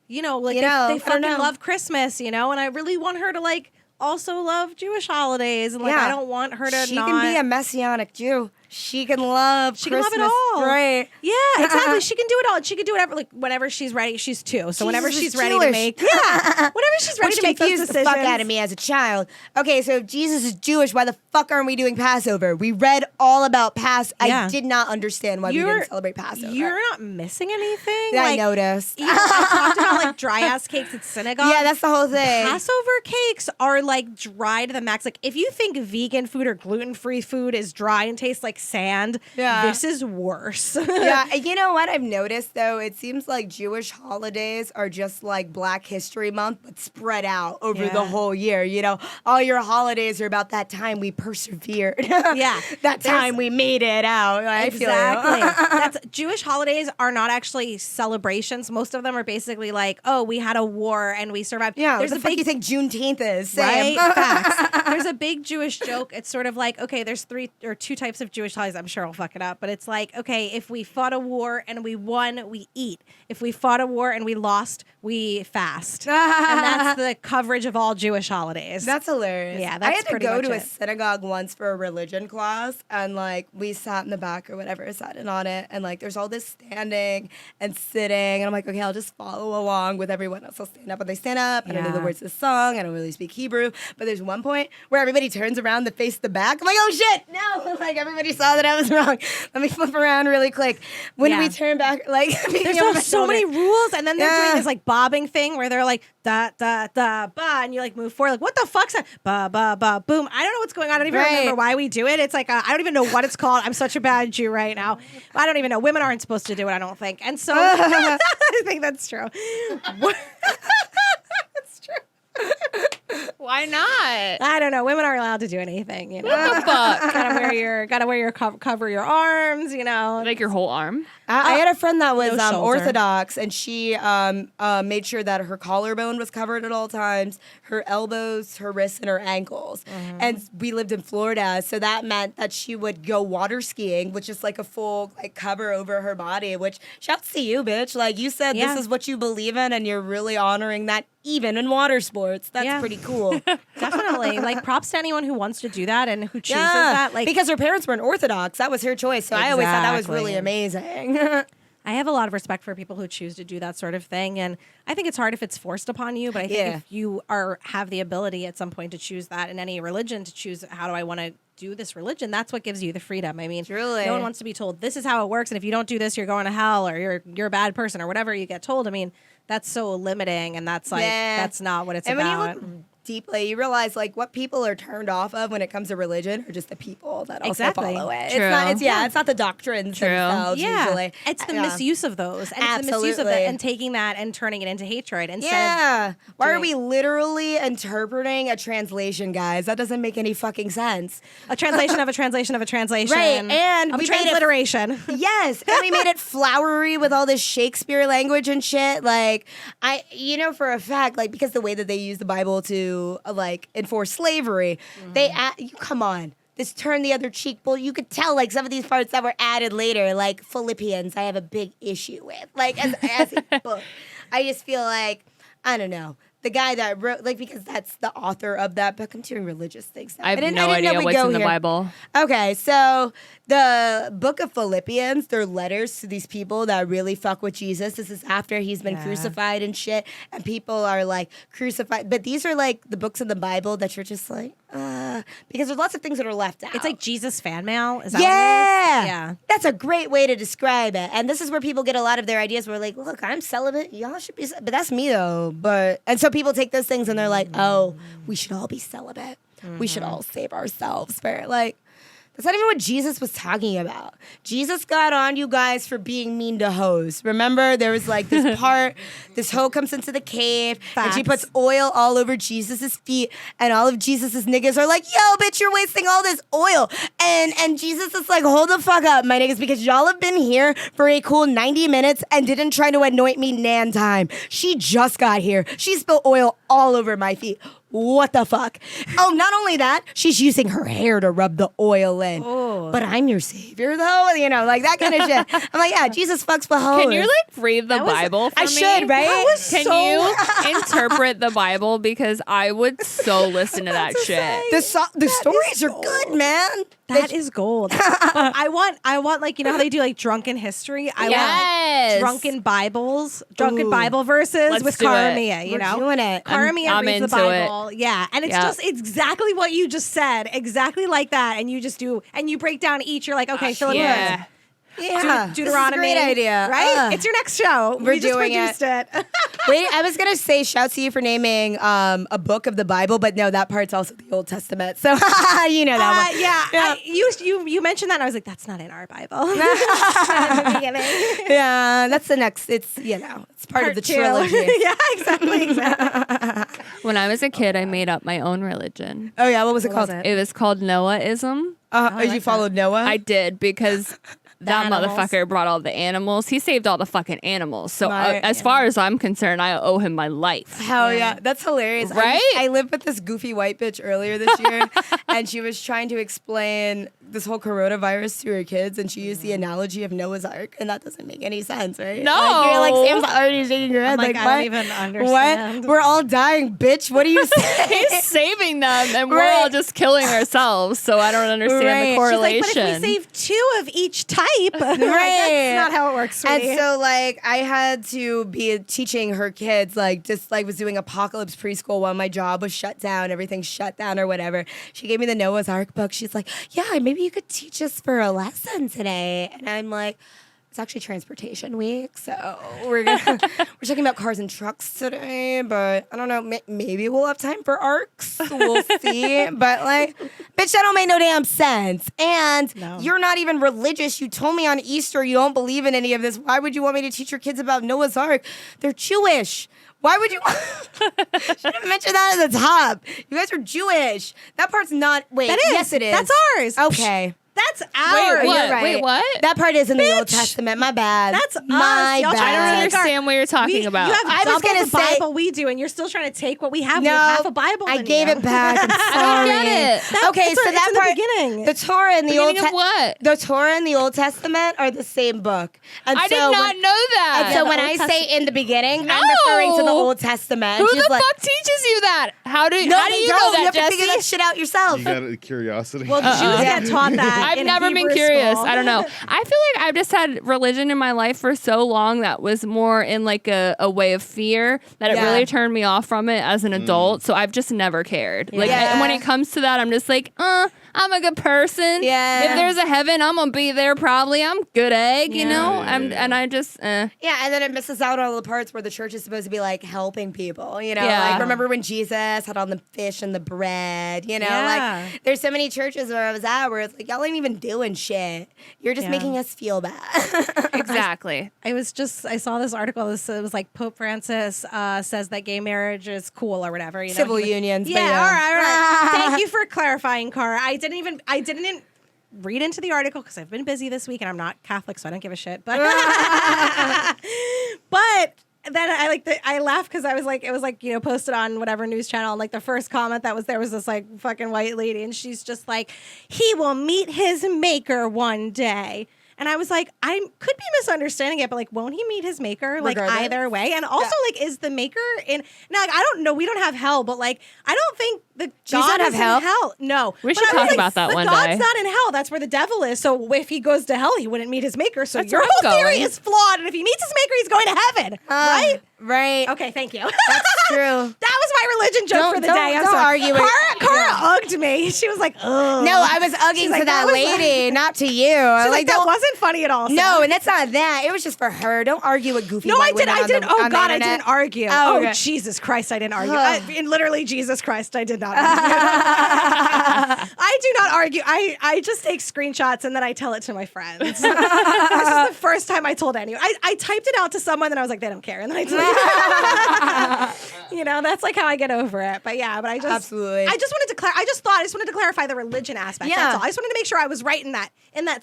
you know, like they fucking love Christmas, you know, and I really want her to like also love Jewish holidays, and like I don't want her to. She can be a messianic Jew. She can love. She Christmas. can love it all. Right. Yeah, exactly. She can do it all. She can do whatever, like whenever she's ready. She's 2, so whenever Jesus she's is ready to Jewish. make, whenever she's ready Which to make those confused the decisions. fuck out of me as a child. Okay, so if Jesus is Jewish, why the fuck aren't we doing Passover? We read all about Yeah. I did not understand why we didn't celebrate Passover. You're not missing anything. Yeah, I Like, noticed. even I talked about like dry ass cakes at synagogue. Yeah, that's the whole thing. Passover cakes are like dry to the max. Like if you think vegan food or gluten-free food is dry and tastes like sand, this is worse. Yeah, you know what I've noticed though? It seems like Jewish holidays are just like Black History Month, but spread out over the whole year. You know, all your holidays are about that time we persevered. Yeah. that time we made it out. I feel Exactly. you. That's Jewish holidays are not actually celebrations. Most of them are basically like, oh, we had a war and we survived. Yeah, There's what a the fuck big you think Juneteenth is? right? Sam? Facts. There's a big Jewish joke. It's sort of like, okay, there's 3 or 2 types of Jewish holidays. I'm sure I'll fuck it up, but it's like, okay, if we fought a war and we won, we eat. If we fought a war and we lost, we fast. And that's the coverage of all Jewish holidays. That's hilarious. Yeah, I that's had to pretty go much to a it. synagogue once for a religion class, and like we sat in the back or whatever, sat in on it, and like there's all this standing and sitting, and I'm like, okay, I'll just follow along with everyone else. I'll stand up when they stand up. I don't know the words of the song. I don't really speak Hebrew, but there's one point where everybody turns around to face the back. I'm like, oh shit, no! Like everybody saw that I was wrong. Let me flip around really quick. When we turn back, like there's so many rules, and then they're doing Yeah. this like bobbing thing where they're like da da da ba, and you like move forward. Like what the fuck's that? Ba ba ba boom. I don't know what's going on. I don't even remember why we do it. It's like I don't even know what it's called. I'm such a bad Jew right now. I don't even know. Women aren't supposed to do it. I don't think. And so I think that's true. That's true. Why not? I don't know. Women aren't allowed to do anything. You know, What the fuck? gotta wear your cover your arms. You know, Like your whole arm? I had a friend that was no shoulder. Orthodox, and she made sure that her collarbone was covered at all times, her elbows, her wrists, and her ankles. And we lived in Florida, so that meant that she would go water skiing, which is like a full like cover over her body. Which shouts to you, bitch! Like you said, Yeah. this is what you believe in, and you're really honoring that, even in water sports. That's pretty cool. definitely. Like props to anyone who wants to do that and who chooses that. Like because her parents weren't Orthodox, that was her choice. So I always thought that was Exactly. really amazing. I have a lot of respect for people who choose to do that sort of thing. And I think it's hard if it's forced upon you. But I think if you have the ability at some point to choose that in any religion, to choose how do I want to do this religion, that's what gives you the freedom. I mean, Truly. no one wants to be told this is how it works. And if you don't do this, you're going to hell or you're a bad person or whatever you get told. I mean, that's so limiting. And that's like, that's not what it's about. And when you look deeply, you realize like what people are turned off of when it comes to religion are just the people that also follow it. True. It's not the doctrines themselves usually. It's the misuse of those. And it's the misuse of that and taking that and turning it into hatred instead of why are we literally interpreting a translation, guys? That doesn't make any fucking sense. A translation of a translation of a translation. Right. And of we transliteration. Yes. And we made it flowery with all this Shakespeare language and shit. Like for a fact, like because the way that they use the Bible to like enforce slavery, come on, this turn the other cheek. Well, you could tell like some of these parts that were added later, like Philippians, I have a big issue with. Like as a book, I just feel like I don't know. The guy that wrote, like, because that's the author of that book. I'm doing religious things now. I have no idea what's in the Bible. Okay, so the book of Philippians, they're letters to these people that really fuck with Jesus. This is after he's been crucified and shit, and people are like crucified. But these are like the books in the Bible that you're just like, because there's lots of things that are left out. It's like Jesus fan mail. Is that what it is? Yeah. That's a great way to describe it. And this is where people get a lot of their ideas. Where like, look, I'm celibate. Y'all should be, but that's me though. And so people take those things and they're like, oh, we should all be celibate. We should all save ourselves for like. That's not even what Jesus was talking about. Jesus got on you guys for being mean to hoes. Remember, there was like this part, this hoe comes into the cave, and she puts oil all over Jesus' feet, and all of Jesus' niggas are like, yo, bitch, you're wasting all this oil. And Jesus is like, hold the fuck up, my niggas, because y'all have been here for a cool 90 minutes and didn't try to anoint me nan time. She just got here. She spilled oil all over my feet. What the fuck? Oh, not only that, she's using her hair to rub the oil in. Oh. But I'm your savior, though? You know, like that kind of shit. I'm like, yeah, Jesus fucks for hoes. Can you, like, read the Bible for me? I should, right? Can you interpret the Bible? Because I would so listen to that shit. The stories are good, man. That is gold. I want like, you know how they do like drunken history? I want like, drunken Bible verses with Cara Mia, you know? We're doing it. Cara Mia reads the Bible. Yeah. And it's exactly what you just said. Exactly like that. And you just do, and you break down each. You're like, okay, Philippians. Yeah, Deuteronomy. This is a great idea, right? It's your next show. We're we just doing produced it. Wait, I was gonna say shout to you for naming a book of the Bible, but no, that part's also the Old Testament. So you know that one. You mentioned that, and I was like, that's not in our Bible. Yeah, that's the next. It's it's part of the trilogy. Yeah, exactly. When I was a kid, I made up my own religion. Oh yeah, what was it called? It was called Noahism. You followed Noah? I did because that motherfucker brought all the animals. He saved all the fucking animals. So as far as I'm concerned, I owe him my life. Hell yeah. That's hilarious. Right? I lived with this goofy white bitch earlier this year, and she was trying to explain this whole coronavirus to her kids, and she used the analogy of Noah's Ark, and that doesn't make any sense, right? No. Like, you're like, Sam's already shaking your head. Like, I don't even understand. What? We're all dying, bitch. What are you saying? He's saving them, and we're all just killing ourselves, so I don't understand the correlation. She's like, but if we save 2 of each type, that's not how it works, sweetie. And so, like, I had to be teaching her kids, like, just like was doing apocalypse preschool while my job was shut down, everything shut down or whatever. She gave me the Noah's Ark book. She's like, yeah, maybe you could teach us for a lesson today. And I'm like, it's actually transportation week, so we're talking about cars and trucks today, but I don't know, maybe we'll have time for arcs. We'll see. But like, bitch, that don't make no damn sense. And you're not even religious. You told me on Easter you don't believe in any of this. Why would you want me to teach your kids about Noah's Ark? They're Jewish. Why would you? Should have mentioned that at the top. You guys are Jewish. That part's not. Wait, that is. Yes, it is. That's ours. Okay. That's ours. Wait, what? You're right. Wait, what? That part is in the Old Testament. My bad. That's my us. bad. I don't understand what you're talking about. You have I was double gonna the say- Bible we do, and you're still trying to take what we have. No, we have half a Bible. I than gave you. it back. I'm sorry. I don't get it. Okay, It's so in that the part, beginning. the Torah and the Old Beginning of what? The Torah and the Old Testament are the same book. And I did not know that. And so the when Old I say in the beginning, I'm No. referring to the Old Testament. Who She's the like, fuck teaches you that? How do you No, know you that, have to figure that Jesse? shit out yourself. You got a curiosity. Well, Jews get taught that. I've never been Hebrew curious. school. I don't know. I feel like I've just had religion in my life for so long that was more in like a way of fear that it really turned me off from it as an adult. So I've just never cared. Like and when it comes to that, I'm just like, I'm a good person. Yeah. If there's a heaven, I'm gonna be there probably. I'm good egg, you know? And I just Yeah, and then it misses out on all the parts where the church is supposed to be like helping people, you know? Yeah. Like remember when Jesus had all the fish and the bread, you know? Yeah. Like there's so many churches where I was at where it's like y'all ain't even doing shit. You're just making us feel bad. exactly. I saw this article. It was like Pope Francis says that gay marriage is cool or whatever. You know, Civil unions. Yeah, but all right. Thank you for clarifying, Cara. I didn't read into the article because I've been busy this week and I'm not Catholic, so I don't give a shit. But but then I laughed because I was like, it was like, you know, posted on whatever news channel. And like the first comment that was there was this like fucking white lady, and she's just like, he will meet his maker one day. And I was like, I could be misunderstanding it, but like, won't he meet his maker like Regardless. either way? And also, like, is the maker in? Now, like, I don't know. We don't have hell, but like, I don't think the God not is have in hell. No, We But should I talk was like, about that the one God's day. not in hell. That's where the devil is. So if he goes to hell, he wouldn't meet his maker. So That's your where whole I'm theory going. is flawed. And if he meets his maker, he's going to heaven, right? Right. Okay, thank you. That's true. That was my religion joke for the day. I'm don't sorry. argue it. Cara hugged me. She was like, "Ugh." No, I was ugging She's to like, that was lady, not to you. I She's was like, that don't- wasn't funny at all. No, Sam. and that's not that. It was just for her. Don't argue with goofy No, I white did. women I on the- didn't. Oh on the God, I internet. didn't argue. Oh, Oh, okay. Jesus Christ, I didn't argue. In literally Jesus Christ, I did not argue. I do not argue. I just take screenshots and then I tell it to my friends. This is the first time I told anyone. I typed it out to someone and I was like, they don't care, and then I deleted it. You know, that's like how I get over it. But yeah, but I just Absolutely. I just wanted to I just wanted to clarify the religion aspect. Yeah. That's all. I just wanted to make sure I was right in that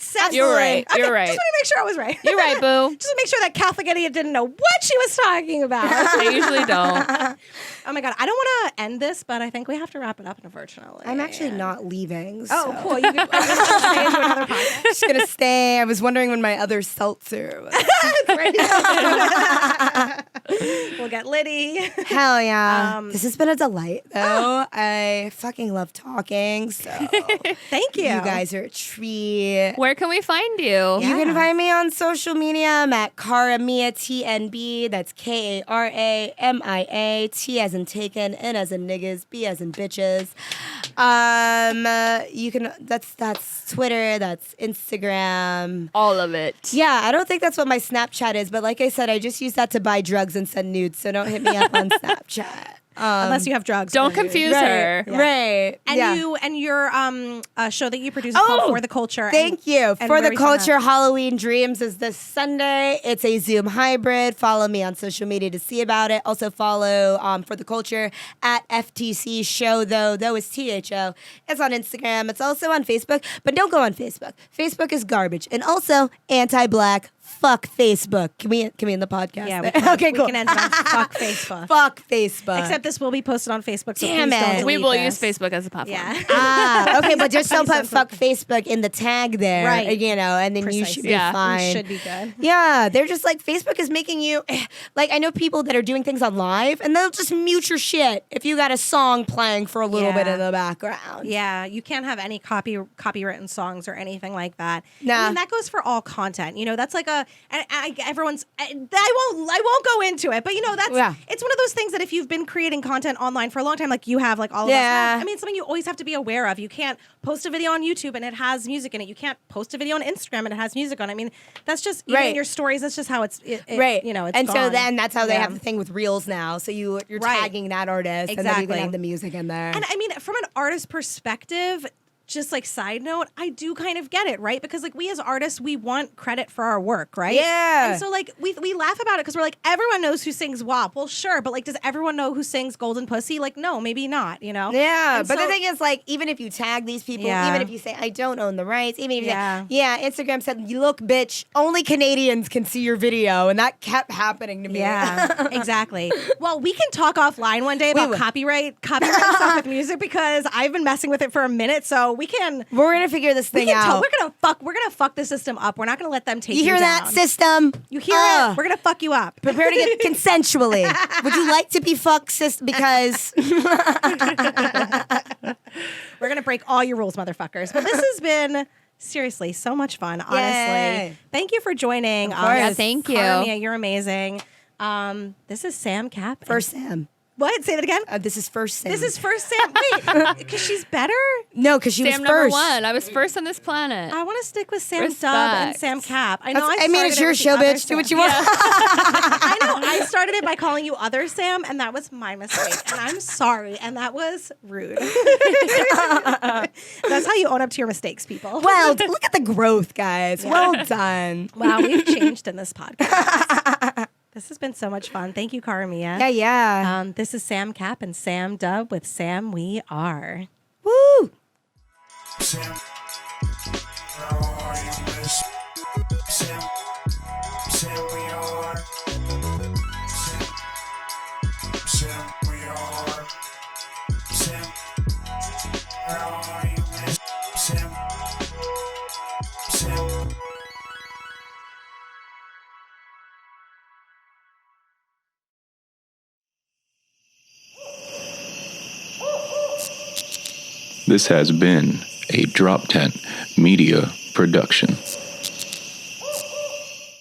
sense. You're right. Okay, You're right. Just wanted to make sure I was right. You're right, boo. Just to make sure that Catholic idiot didn't know what she was talking about. I usually don't. Oh my God. I don't want to end this, but I think we have to wrap it up, unfortunately. I'm actually not leaving. Oh, so. cool. You can stay into another podcast. Just gonna stay. I was wondering when my other seltzer was. We'll get Liddy. Hell yeah. This has been a delight, though. I fucking love talking. So Thank you. you guys are a treat. Where can we find you? You can find me on social media. I'm at Karamia TNB. That's KARAMIA. T as in taken, N as in niggas, B as in bitches. You can. That's Twitter. That's Instagram. All of it. Yeah, I don't think that's what my Snapchat is, but like I said, I just use that to buy drugs and send nudes. So don't hit me up on Snapchat. Unless you have drugs. Don't confuse her. Right. And yeah. you and your show that you produce is called For the Culture. Thank you. and For where the we find that? Culture Halloween Dreams is this Sunday. It's a Zoom hybrid. Follow me on social media to see about it. Also follow For the Culture at FTC Show, though is THO. It's on Instagram. It's also on Facebook. But don't go on Facebook. Facebook is garbage. And also anti-black. Fuck Facebook. Can we end the podcast? Yeah, there? we can. Okay, cool. We can end it on fuck Facebook. Fuck Facebook. Except this will be posted on Facebook, so Damn please don't it. delete We will this. use Facebook as a platform. Yeah. Okay, but just don't put fuck Facebook in the tag there, Right. you know, and then you should be Precisely. Yeah. fine. We should be good. Yeah, they're just like, Facebook is making you, like, I know people that are doing things on live, and they'll just mute your shit if you got a song playing for a little bit Yeah. in the background. Yeah, you can't have any copywritten songs or anything like that. Nah. I mean, that goes for all content. You know, that's like everyone's. I won't go into it, but you know, it's one of those things that if you've been creating content online for a long time, like you have, like all of us have, I mean, it's something you always have to be aware of. You can't post a video on YouTube and it has music in it. You can't post a video on Instagram and it has music on it. I mean, that's just even in your stories. That's just how it's Right. You know, it's and so gone. then that's how they Yeah. have the thing with Reels now. So you're Right. tagging that artist, and then you Exactly. can have the music in there. And I mean, from an artist perspective, just like side note, I do kind of get it, right? Because like we as artists, we want credit for our work, right? Yeah. And so like we laugh about it because we're like, everyone knows who sings WAP. Well, sure, but like, does everyone know who sings Golden Pussy? Like, no, maybe not, you know? Yeah, And but so- the thing is, like, even if you tag these people, Yeah. even if you say, I don't own the rights, even if you Yeah. say, Instagram said, look, bitch, only Canadians can see your video, and that kept happening to me. Yeah, exactly. Well, we can talk offline one day about will. copyright stuff with music because I've been messing with it for a minute, so we can. We're gonna figure this thing out. We're gonna fuck the system up. We're not gonna let them take You hear that, down. system? You hear it? We're gonna fuck you up. Prepare to get consensually. Would you like to be fucked, sis? Because We're gonna break all your rules, motherfuckers. But this has been Seriously, so much fun, honestly. Yay. Thank you for joining. Of course. Yeah, thank you. Carmia, you're amazing. This is Sam Cap. First Sam. What? Say that again? This is first Sam. This is first Sam. Wait, because she's better? No, because she was Sam number first. 1. I was first on this planet. I want to stick with Sam Dub and Respect. Sam Cap. I know I mean, it's your show, bitch. Do what you want. I know. I started it by calling you other Sam, and that was my mistake. And I'm sorry. And that was rude. That's how you own up to your mistakes, people. Well, look at the growth, guys. Well done. Wow, we've changed in this podcast. This has been so much fun. Thank you, Carmia. Yeah. This is Sam Cap and Sam Dub with Sam We Are. Woo! Sam, how are you, miss? Sam, we are. Sam, we are. Sam, how are you, miss? Sam. This has been a Drop Tent Media production.